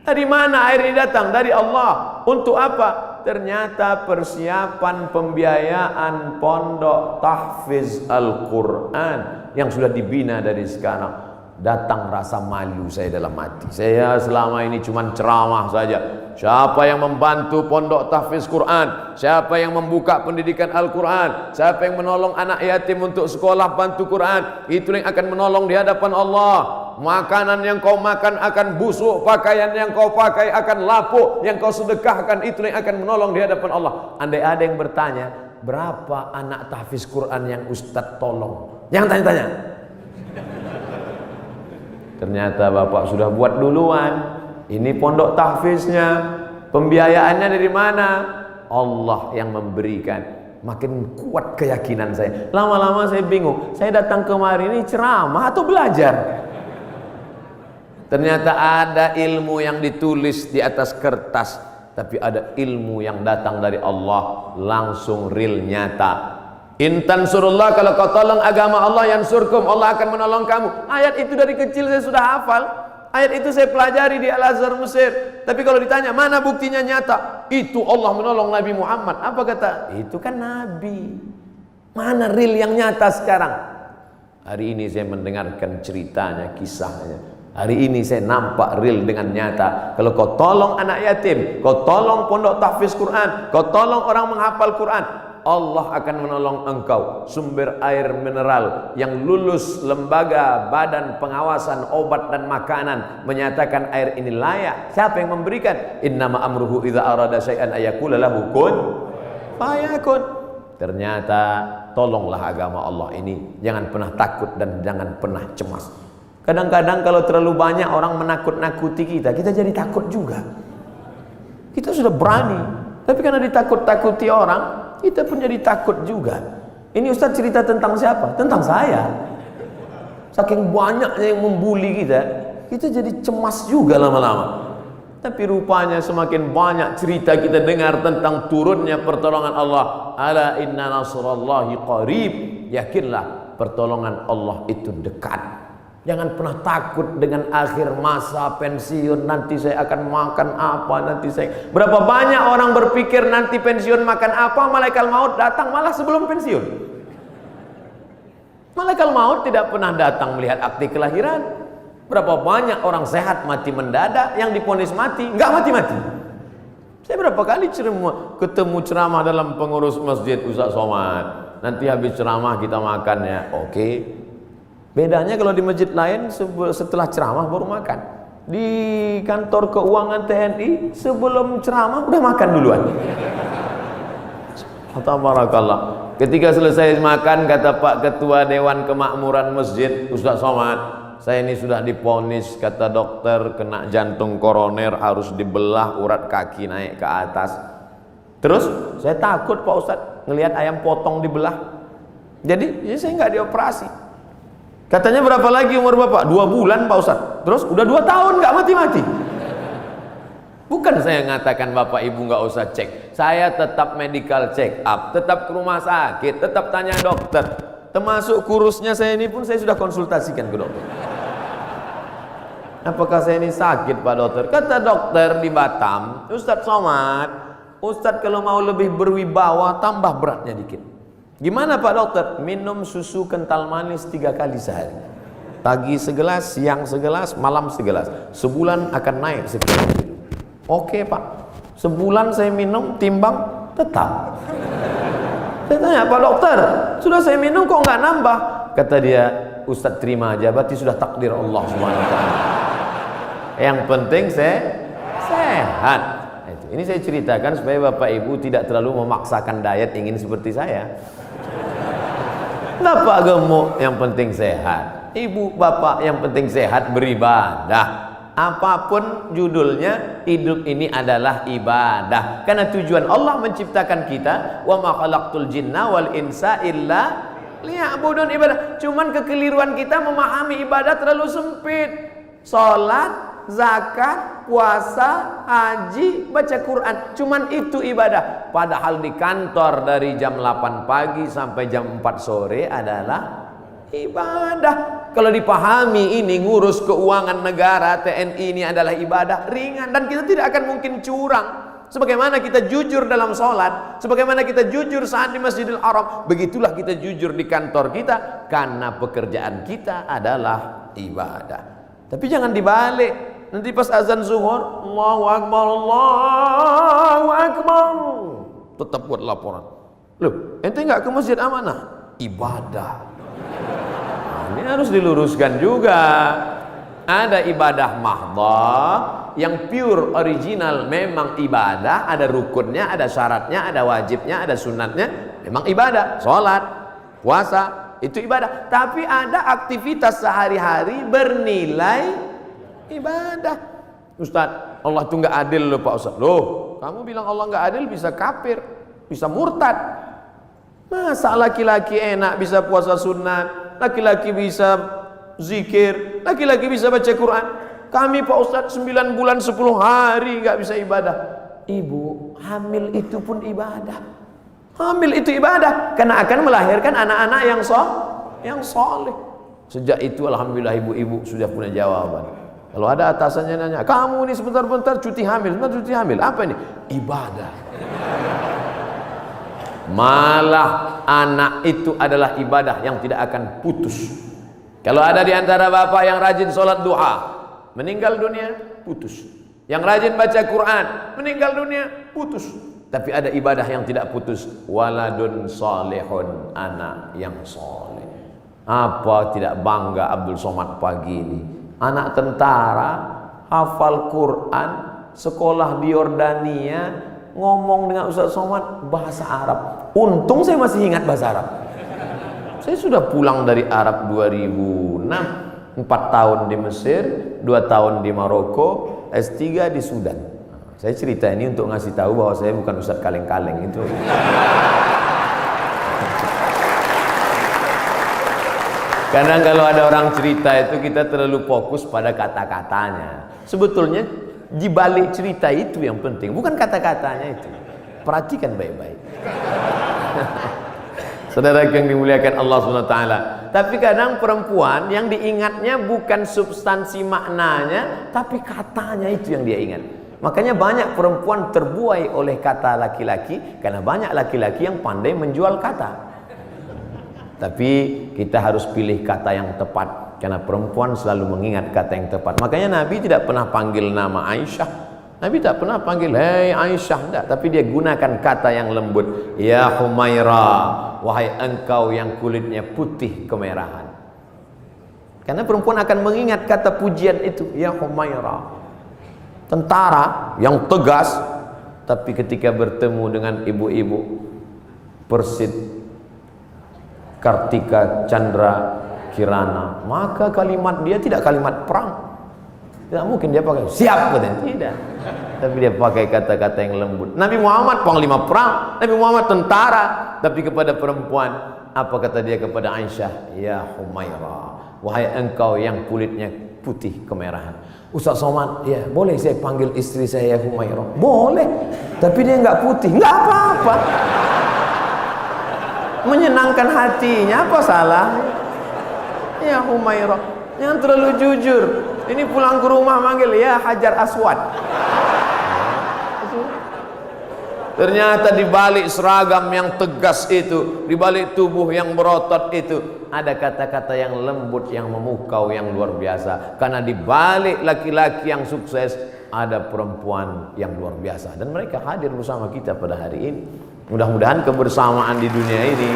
[SPEAKER 1] Dari mana air ini datang? Dari Allah. Untuk apa? Ternyata persiapan pembiayaan pondok tahfiz Al-Quran yang sudah dibina dari sekarang. Datang rasa malu saya dalam hati. Saya selama ini cuma ceramah saja. Siapa yang membantu pondok tahfiz Quran, siapa yang membuka pendidikan Al-Quran, siapa yang menolong anak yatim untuk sekolah bantu Quran, itu yang akan menolong di hadapan Allah. Makanan yang kau makan akan busuk, pakaian yang kau pakai akan lapuk, yang kau sedekahkan itu yang akan menolong di hadapan Allah. Andai ada yang bertanya, berapa anak tahfiz Quran yang Ustadz tolong? Jangan tanya-tanya. Ternyata Bapak sudah buat duluan. Ini pondok tahfiznya, pembiayaannya dari mana? Allah yang memberikan. Makin kuat keyakinan saya. Lama-lama saya bingung. Saya datang kemari ini ceramah atau belajar? Ternyata ada ilmu yang ditulis di atas kertas, tapi ada ilmu yang datang dari Allah langsung real nyata. Intan surullah, kalau kau tolong agama Allah, yansurkum, Allah akan menolong kamu. Ayat itu dari kecil saya sudah hafal. Ayat itu saya pelajari di Al-Azhar Mesir. Tapi kalau ditanya mana buktinya nyata, itu Allah menolong Nabi Muhammad. Apa kata? Itu kan Nabi. Mana real yang nyata sekarang? Hari ini saya mendengarkan ceritanya, kisahnya. Hari ini saya nampak real dengan nyata. Kalau kau tolong anak yatim, kau tolong pondok tahfiz Quran, kau tolong orang menghafal Quran, Allah akan menolong engkau. Sumber air mineral yang lulus lembaga badan pengawasan obat dan makanan menyatakan air ini layak. Siapa yang memberikan? Innama amruhu idza arada syai'an ayaqula lahu kun fayakun. Ternyata tolonglah agama Allah ini. Jangan pernah takut dan jangan pernah cemas. Kadang-kadang kalau terlalu banyak orang menakut-nakuti kita, kita jadi takut juga. Kita sudah berani, tapi karena ditakut-takuti orang, kita pun jadi takut juga. Ini Ustaz cerita tentang siapa? Tentang saya. Saking banyaknya yang membuli kita, kita jadi cemas juga lama-lama. Tapi rupanya semakin banyak cerita kita dengar tentang turunnya pertolongan Allah. Ala inna nasrallahi qarib. Yakinlah pertolongan Allah itu dekat. Jangan pernah takut dengan akhir masa pensiun, nanti saya akan makan apa, nanti saya... Berapa banyak orang berpikir nanti pensiun makan apa, malaikat maut datang malah sebelum pensiun. Malaikat maut tidak pernah datang melihat akte kelahiran. Berapa banyak orang sehat mati mendadak, yang divonis mati, nggak mati-mati. Saya berapa kali ketemu ceramah dalam pengurus masjid, Ustaz Somad, nanti habis ceramah kita makan ya, oke. Bedanya kalau di masjid lain setelah ceramah baru makan. Di kantor keuangan TNI sebelum ceramah udah makan duluan. Tabarakallah. Ketika selesai makan, kata Pak Ketua Dewan Kemakmuran Masjid, Ustaz Somad, saya ini sudah divonis, kata dokter, kena jantung koroner, harus dibelah urat kaki naik ke atas. Terus saya takut Pak Ustaz ngelihat ayam potong dibelah. Jadi ya saya nggak dioperasi. Katanya berapa lagi umur Bapak? 2 bulan Pak Ustaz. Terus udah 2 tahun nggak mati-mati. Bukan saya ngatakan Bapak Ibu nggak usah cek. Saya tetap medical check up, tetap ke rumah sakit, tetap tanya dokter. Termasuk kurusnya saya ini pun saya sudah konsultasikan ke dokter. Apakah saya ini sakit Pak Dokter? Kata dokter di Batam, Ustadz Somad, Ustadz kalau mau lebih berwibawa tambah beratnya dikit. Gimana Pak Dokter? Minum susu kental manis 3 kali sehari. Pagi segelas, siang segelas, malam segelas. Sebulan akan naik sekian kilo. Oke Pak. Sebulan saya minum, timbang tetap. Saya tanya, Pak Dokter, sudah saya minum kok nggak nambah? Kata dia, Ustadz terima aja, berarti sudah takdir Allah SWT. Yang penting saya sehat. Ini saya ceritakan supaya Bapak Ibu tidak terlalu memaksakan diet ingin seperti saya. Bapak gemuk, yang penting sehat. Ibu bapak yang penting sehat, beribadah. Apapun judulnya, hidup ini adalah ibadah. Karena tujuan Allah menciptakan kita, wa ma khalaqtul jinna wal insa illa liya'budun, ibadah. Cuman kekeliruan kita memahami ibadah terlalu sempit. Salat, zakat, puasa, haji, baca Quran, cuman itu ibadah. Padahal di kantor dari jam 8 pagi sampai jam 4 sore adalah ibadah. Kalau dipahami ini, ngurus keuangan negara, TNI ini adalah ibadah ringan, dan kita tidak akan mungkin curang. Sebagaimana kita jujur dalam sholat, sebagaimana kita jujur saat di Masjidil Haram, begitulah kita jujur di kantor kita, karena pekerjaan kita adalah ibadah. Tapi jangan dibalik. Nanti pas azan zuhur, Allahu Akbar, Allahu Akbar, tetap buat laporan. Loh, ente nggak ke masjid amanah? Ibadah. Ini harus diluruskan juga. Ada ibadah mahdhah yang pure original, memang ibadah, ada rukunnya, ada syaratnya, ada wajibnya, ada sunatnya, memang ibadah. Sholat, puasa, itu ibadah. Tapi ada aktivitas sehari-hari bernilai ibadah. Ustaz, Allah itu nggak adil loh Pak Ustaz. Loh, kamu bilang Allah nggak adil, bisa kafir, bisa murtad. Masa laki-laki enak bisa puasa sunat, laki-laki bisa zikir, laki-laki bisa baca Quran. Kami Pak Ustaz 9 bulan 10 hari nggak bisa ibadah. Ibu, hamil itu pun ibadah. Hamil itu ibadah, karena akan melahirkan anak-anak yang soleh. Sejak itu alhamdulillah ibu-ibu sudah punya jawaban. Kalau ada atasannya nanya, kamu ini sebentar-bentar cuti hamil, apa ini? Ibadah. Malah anak itu adalah ibadah yang tidak akan putus. Kalau ada di antara bapak yang rajin sholat duha, meninggal dunia, putus. Yang rajin baca Quran, meninggal dunia, putus. Tapi ada ibadah yang tidak putus. Waladun salihun, anak yang soleh. Apa tidak bangga Abdul Somad pagi ini? Anak tentara, hafal Quran, sekolah di Yordania, ngomong dengan Ustaz Somad bahasa Arab. Untung saya masih ingat bahasa Arab. Saya sudah pulang dari Arab 2006, 4 tahun di Mesir, 2 tahun di Maroko, S3 di Sudan. Saya cerita ini untuk ngasih tahu bahwa saya bukan Ustaz kaleng-kaleng itu. Kadang kalau ada orang cerita itu kita terlalu fokus pada kata-katanya. Sebetulnya di balik cerita itu yang penting, bukan kata-katanya itu. Perhatikan baik-baik. Saudara yang dimuliakan Allah SWT. Tapi kadang perempuan yang diingatnya bukan substansi maknanya, tapi katanya itu yang dia ingat. Makanya banyak perempuan terbuai oleh kata laki-laki, karena banyak laki-laki yang pandai menjual kata. Tapi kita harus pilih kata yang tepat, karena perempuan selalu mengingat kata yang tepat. Makanya Nabi tidak pernah panggil nama Aisyah. Nabi tak pernah panggil hei Aisyah, tidak. Tapi dia gunakan kata yang lembut. Ya Humaira, wahai engkau yang kulitnya putih kemerahan. Karena perempuan akan mengingat kata pujian itu. Ya Humaira, tentara yang tegas, tapi ketika bertemu dengan ibu-ibu Persid, Kartika Chandra Kirana, maka kalimat dia tidak kalimat perang. Tidak mungkin dia pakai siap, tidak. Tapi dia pakai kata-kata yang lembut. Nabi Muhammad panglima perang, Nabi Muhammad tentara, tapi kepada perempuan apa kata dia kepada Aisyah? Ya Humaira, wahai engkau yang kulitnya putih kemerahan. Ustaz Somad, ya boleh saya panggil istri saya Humaira? Boleh, tapi dia nggak putih, nggak apa-apa. Menyenangkan hatinya, apa salah? Ya Humaira, jangan terlalu jujur. Ini pulang ke rumah manggil ya Hajar Aswad. Ternyata di balik seragam yang tegas itu, di balik tubuh yang berotot itu, ada kata-kata yang lembut, yang memukau, yang luar biasa. Karena di balik laki-laki yang sukses ada perempuan yang luar biasa, dan mereka hadir bersama kita pada hari ini. Mudah-mudahan kebersamaan di dunia ini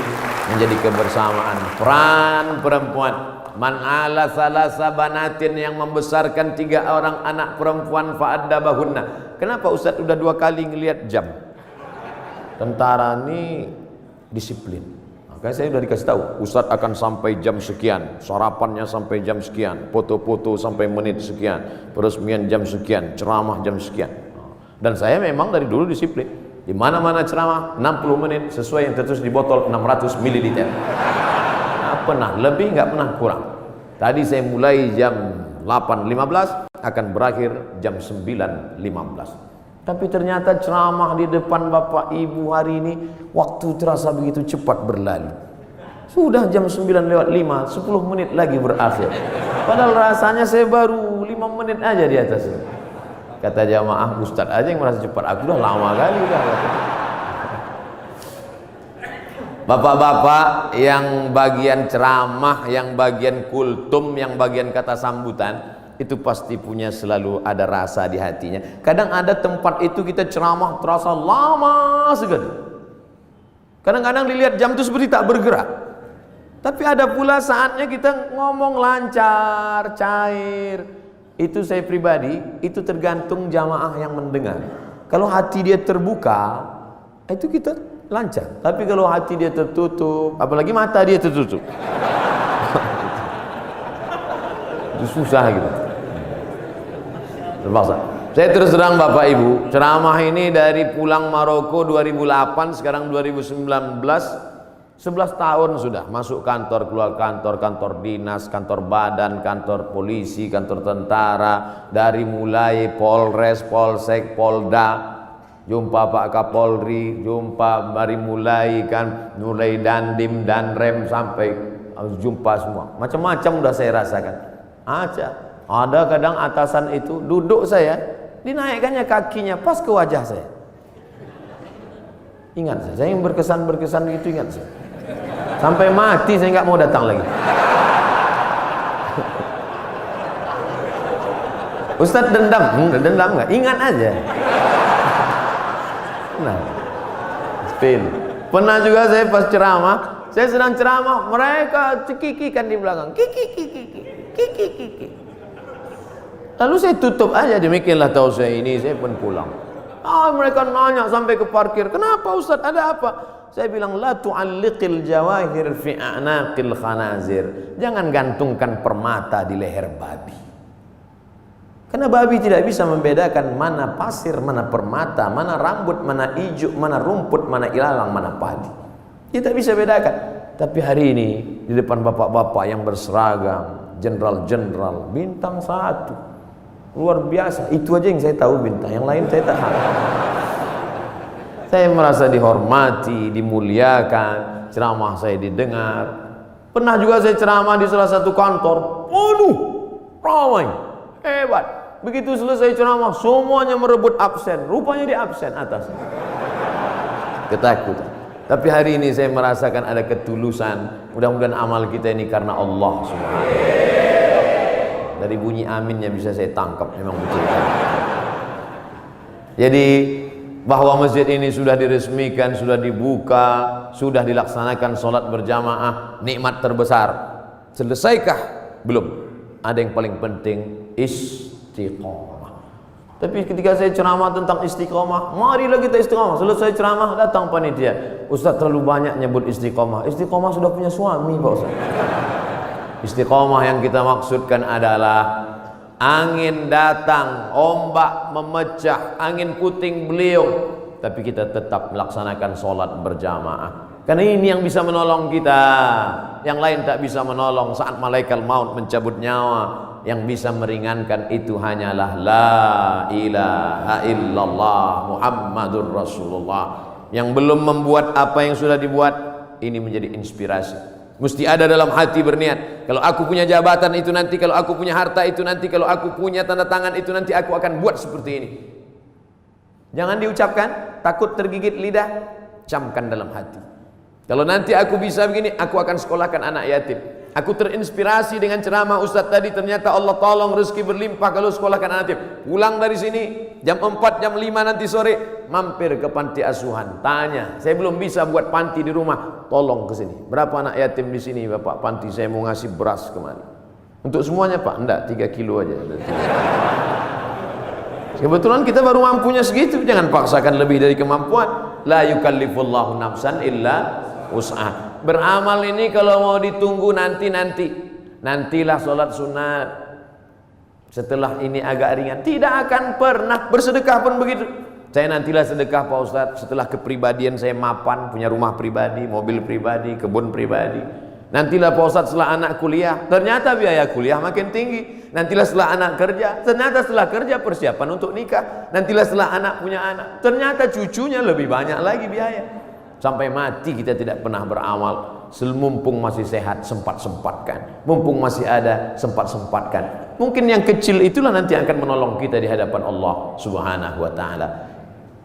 [SPEAKER 1] menjadi kebersamaan peran perempuan. Man ala salasa banatin, yang membesarkan 3 orang anak perempuan fa'addabahunna. Kenapa Ustaz udah 2 kali ngelihat jam? Tentara ini disiplin. Makanya saya udah dikasih tahu, Ustaz akan sampai jam sekian, sarapannya sampai jam sekian, foto-foto sampai menit sekian, peresmian jam sekian, ceramah jam sekian. Dan saya memang dari dulu disiplin. Di mana-mana ceramah 60 menit sesuai yang tertulis di botol 600 ml. Nggak pernah lebih, nggak pernah kurang. Tadi saya mulai jam 8.15, akan berakhir jam 9.15. Tapi ternyata ceramah di depan Bapak Ibu hari ini, waktu terasa begitu cepat berlalu. Sudah jam 9:05, 10 menit lagi berakhir. Padahal rasanya saya baru 5 menit aja di atas ini. Kata jamaah, Ustadz aja yang merasa cepat, aku udah lama kali udah. Bapak-bapak yang bagian ceramah, yang bagian kultum, yang bagian kata sambutan, itu pasti punya selalu ada rasa di hatinya. Kadang ada tempat itu kita ceramah terasa lama sekali. Kadang-kadang dilihat jam itu seperti tak bergerak. Tapi ada pula saatnya kita ngomong lancar, cair. Itu saya pribadi, itu tergantung jamaah yang mendengar. Kalau hati dia terbuka, itu kita lancar. Tapi kalau hati dia tertutup, apalagi mata dia tertutup, itu susah gitu. Terpaksa. Saya terus terang Bapak Ibu, ceramah ini dari pulang Maroko 2008, sekarang 2019, 11 tahun sudah masuk kantor, keluar kantor, kantor dinas, kantor badan, kantor polisi, kantor tentara, dari mulai Polres, Polsek, Polda, jumpa Pak Kapolri, jumpa dari mulai kan, mulai Dandim, Danrem sampai jumpa semua. Macam-macam udah saya rasakan. Ada kadang atasan itu duduk saya, dinaikkannya kakinya pas ke wajah saya. Ingat saya yang berkesan itu ingat saya. Sampai mati saya nggak mau datang lagi. Ustadz dendam nggak? Ingat aja. Nah, spin. Pernah juga saya pas ceramah, saya sedang ceramah, mereka cekikikan di belakang, kiki. Lalu saya tutup aja, demikianlah tahu saya ini, saya pun pulang. Mereka nanya sampai ke parkir, kenapa Ustadz, ada apa? Saya bilang, la tu'alliqil jawahir fi a'naqil khanazir. Jangan gantungkan permata di leher babi. Karena babi tidak bisa membedakan mana pasir, mana permata, mana rambut, mana ijuk, mana rumput, mana ilalang, mana padi. Dia tak bisa bedakan. Tapi hari ini di depan bapak-bapak yang berseragam, jenderal-jenderal, bintang 1, luar biasa. Itu aja yang saya tahu bintang, yang lain saya tak tahu. Saya merasa dihormati, dimuliakan. ceramah saya didengar. Pernah juga saya ceramah di salah satu kantor, waduh, ramai, hebat. Begitu selesai ceramah, semuanya merebut absen. Rupanya di absen atas. Ketakutan. Tapi hari ini saya merasakan ada ketulusan. Mudah-mudahan amal kita ini karena Allah Subhanahu wa ta'ala. Dari bunyi aminnya bisa saya tangkap, memang betul. Jadi bahwa masjid ini sudah diresmikan, sudah dibuka, sudah dilaksanakan sholat berjamaah, nikmat terbesar. Selesaikah? Belum. Ada yang paling penting, istiqomah. Tapi ketika saya ceramah tentang istiqomah, marilah kita istiqomah. Selesai ceramah, datang panitia, Ustaz terlalu banyak nyebut istiqomah. Istiqomah sudah punya suami Pak Ustaz. Istiqomah yang kita maksudkan adalah angin datang, ombak memecah, angin puting beliung, tapi kita tetap melaksanakan sholat berjamaah. Karena ini yang bisa menolong kita. Yang lain tak bisa menolong saat malaikat maut mencabut nyawa. Yang bisa meringankan itu hanyalah la ilaha illallah Muhammadur Rasulullah. Yang belum membuat apa yang sudah dibuat, ini menjadi inspirasi. Mesti ada dalam hati berniat, kalau aku punya jabatan itu nanti, kalau aku punya harta itu nanti, kalau aku punya tanda tangan itu nanti, aku akan buat seperti ini. Jangan diucapkan, takut tergigit lidah, camkan dalam hati. Kalau nanti aku bisa begini, aku akan sekolahkan anak yatim. Aku terinspirasi dengan ceramah Ustadz tadi, ternyata Allah tolong rezeki berlimpah kalau sekolahkan anak yatim. Pulang dari sini jam 4, jam 5 nanti sore, mampir ke panti asuhan, tanya, saya belum bisa buat panti di rumah, tolong ke sini. Berapa anak yatim di sini Bapak panti, saya mau ngasih beras kemari. Untuk semuanya Pak? Enggak, 3 kilo aja. Kebetulan kita baru mampunya segitu, jangan paksakan lebih dari kemampuan. La yukallifullahu nafsan illa wus'ah. Beramal ini kalau mau ditunggu nantilah sholat sunat, setelah ini agak ringan, tidak akan pernah. Bersedekah pun begitu. Saya nantilah sedekah Pak Ustadz setelah kepribadian saya mapan, punya rumah pribadi, mobil pribadi, kebun pribadi. Nantilah Pak Ustadz setelah anak kuliah, ternyata biaya kuliah makin tinggi. Nantilah setelah anak kerja, ternyata setelah kerja persiapan untuk nikah. Nantilah setelah anak punya anak, ternyata cucunya lebih banyak lagi biaya. Sampai mati kita tidak pernah beramal. Mumpung masih sehat, sempat-sempatkan. Mumpung masih ada, sempat-sempatkan. Mungkin yang kecil itulah nanti akan menolong kita di hadapan Allah Subhanahu wa ta'ala.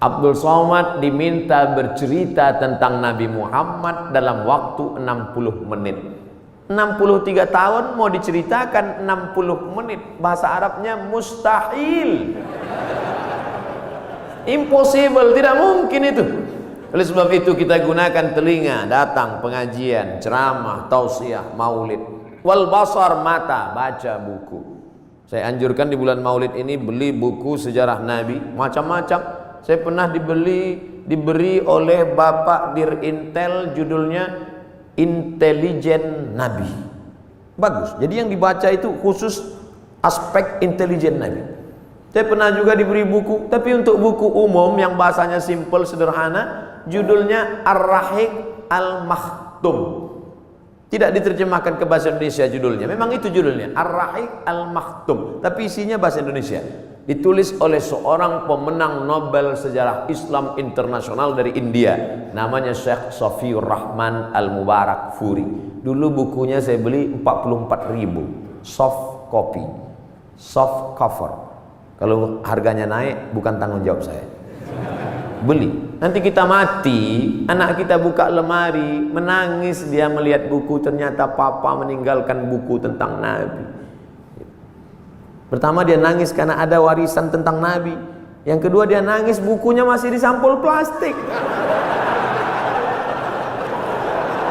[SPEAKER 1] Abdul Somad diminta bercerita tentang Nabi Muhammad dalam waktu 60 menit. 63 tahun mau diceritakan 60 menit. Bahasa Arabnya mustahil. Impossible, tidak mungkin itu. Oleh sebab itu kita gunakan telinga, datang pengajian, ceramah, tausiah, maulid. Wal basar, mata, baca buku. Saya anjurkan di bulan maulid ini beli buku sejarah Nabi, macam-macam. Saya pernah diberi oleh Bapak Dirintel, judulnya Intelijen Nabi. Bagus. Jadi yang dibaca itu khusus aspek intelijen Nabi. Saya pernah juga diberi buku, tapi untuk buku umum yang bahasanya simple, sederhana, judulnya Ar-Rahiq Al-Makhtum. Tidak diterjemahkan ke bahasa Indonesia judulnya. Memang itu judulnya, Ar-Rahiq Al-Makhtum, tapi isinya bahasa Indonesia. Ditulis oleh seorang pemenang Nobel Sejarah Islam Internasional dari India, namanya Syekh Safiur Rahman Al-Mubarak Furi. Dulu bukunya saya beli 44.000, soft copy, soft cover. Kalau harganya naik bukan tanggung jawab saya. Beli. Nanti kita mati, anak kita buka lemari, menangis dia melihat buku, ternyata papa meninggalkan buku tentang Nabi. Pertama dia nangis karena ada warisan tentang Nabi. Yang kedua dia nangis bukunya masih di sampul plastik.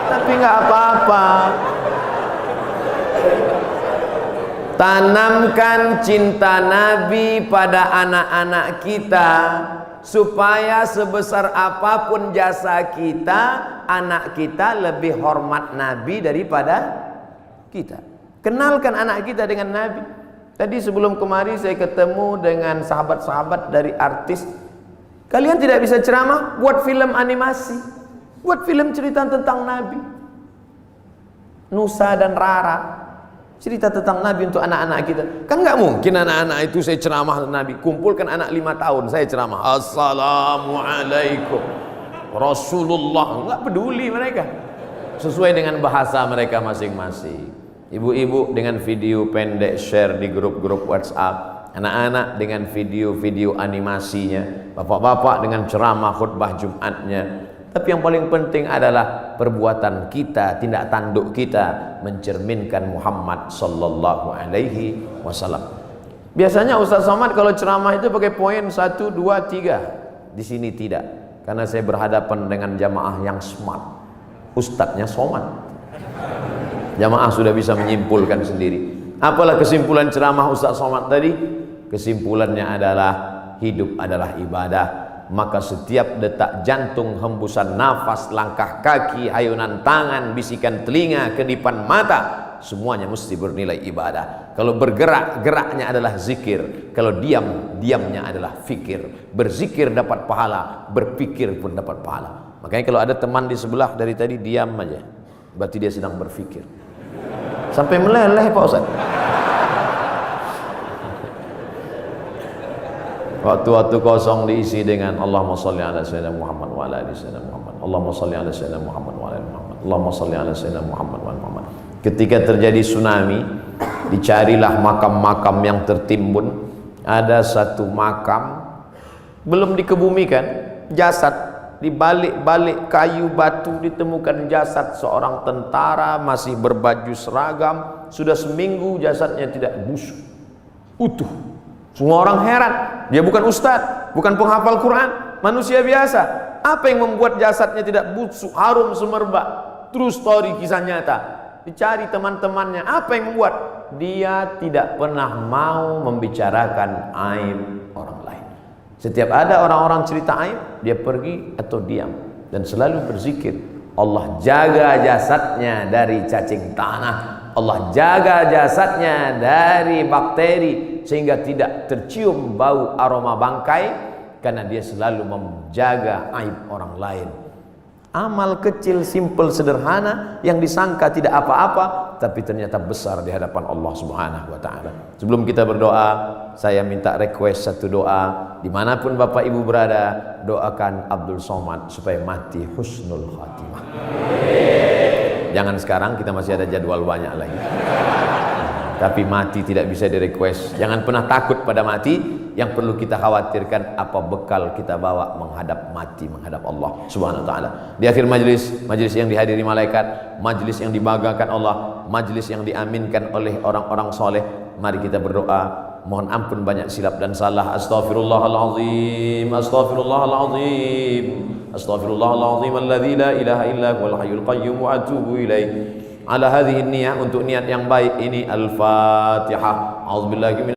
[SPEAKER 1] Tapi nggak apa-apa. Tanamkan cinta Nabi pada anak-anak kita, supaya sebesar apapun jasa kita, anak kita lebih hormat Nabi daripada kita. Kenalkan anak kita dengan Nabi. Tadi sebelum kemari saya ketemu dengan sahabat-sahabat dari artis. Kalian tidak bisa ceramah, buat film animasi, buat film cerita tentang Nabi. Nusa dan Rara, cerita tentang Nabi untuk anak-anak kita. Kan nggak mungkin anak-anak itu saya ceramah tentang Nabi. Kumpulkan anak 5 tahun, saya ceramah Assalamualaikum Rasulullah, nggak peduli mereka. sesuai dengan bahasa mereka masing-masing. Ibu-ibu dengan video pendek share di grup-grup WhatsApp, anak-anak dengan video-video animasinya, bapak-bapak dengan ceramah khutbah Jumatnya. Tapi yang paling penting adalah perbuatan kita, tindak tanduk kita mencerminkan Muhammad sallallahu alaihi wasallam. Biasanya Ustaz Somad kalau ceramah itu pakai poin 1, 2, 3. Di sini tidak, karena saya berhadapan dengan jamaah yang smart. Ustadznya Somad. Jamaah sudah bisa menyimpulkan sendiri. Apalah kesimpulan ceramah Ustaz Somad tadi? Kesimpulannya adalah hidup adalah ibadah. Maka setiap detak jantung, hembusan nafas, langkah kaki, ayunan tangan, bisikan telinga, kedipan mata, semuanya mesti bernilai ibadah. Kalau bergerak, geraknya adalah zikir. Kalau diam, diamnya adalah fikir. Berzikir dapat pahala, berpikir pun dapat pahala. Makanya kalau ada teman di sebelah dari tadi diam aja, berarti dia sedang berfikir. Sampai meleleh Pak Ustaz. Waktu-waktu kosong diisi dengan Allahumma salli ala sayyidina Muhammad wa ala ali sayyidina Muhammad. Allahumma salli ala sayyidina Muhammad wa ala ali Muhammad. Allahumma salli ala sayyidina Muhammad wa ala Muhammad. Ketika terjadi tsunami, dicarilah makam-makam yang tertimbun. Ada satu makam belum dikebumikan, jasad di balik-balik kayu batu ditemukan jasad seorang tentara masih berbaju seragam. Sudah seminggu jasadnya tidak busuk, utuh. Semua orang heran, dia bukan ustadz, bukan penghafal Quran, manusia biasa. Apa yang membuat jasadnya tidak busuk, harum semerbak? True story, kisah nyata. Dicari teman-temannya, apa yang membuat? Dia tidak pernah mau membicarakan aib orang lain. Setiap ada orang-orang cerita aib, dia pergi atau diam dan selalu berzikir. Allah jaga jasadnya dari cacing tanah, Allah jaga jasadnya dari bakteri sehingga tidak tercium bau aroma bangkai, karena dia selalu menjaga aib orang lain. Amal kecil, simple, sederhana yang disangka tidak apa-apa tapi ternyata besar di hadapan Allah Subhanahu wa taala. Sebelum kita berdoa, saya minta request satu doa. Dimanapun Bapak Ibu berada, doakan Abdul Somad supaya mati husnul khatimah. Jangan sekarang, kita masih ada jadwal banyak lagi. Tapi mati tidak bisa di request. Jangan pernah takut pada mati. Yang perlu kita khawatirkan apa bekal kita bawa menghadap mati, menghadap Allah Subhanahu wa taala. Di akhir majlis, majlis yang dihadiri malaikat, majlis yang dibanggakan Allah, majlis yang diaminkan oleh orang-orang soleh, mari kita berdoa. Mohon ampun banyak silap dan salah. Astaghfirullahalazim, astaghfirullahalazim, astaghfirullahalazim alladzi la ilaha illa huwal hayyul qayyum wa atubu ilaih. Ala hadhihi niyyah, untuk niat yang baik ini. Al-Fatihah. A'udzubillahi min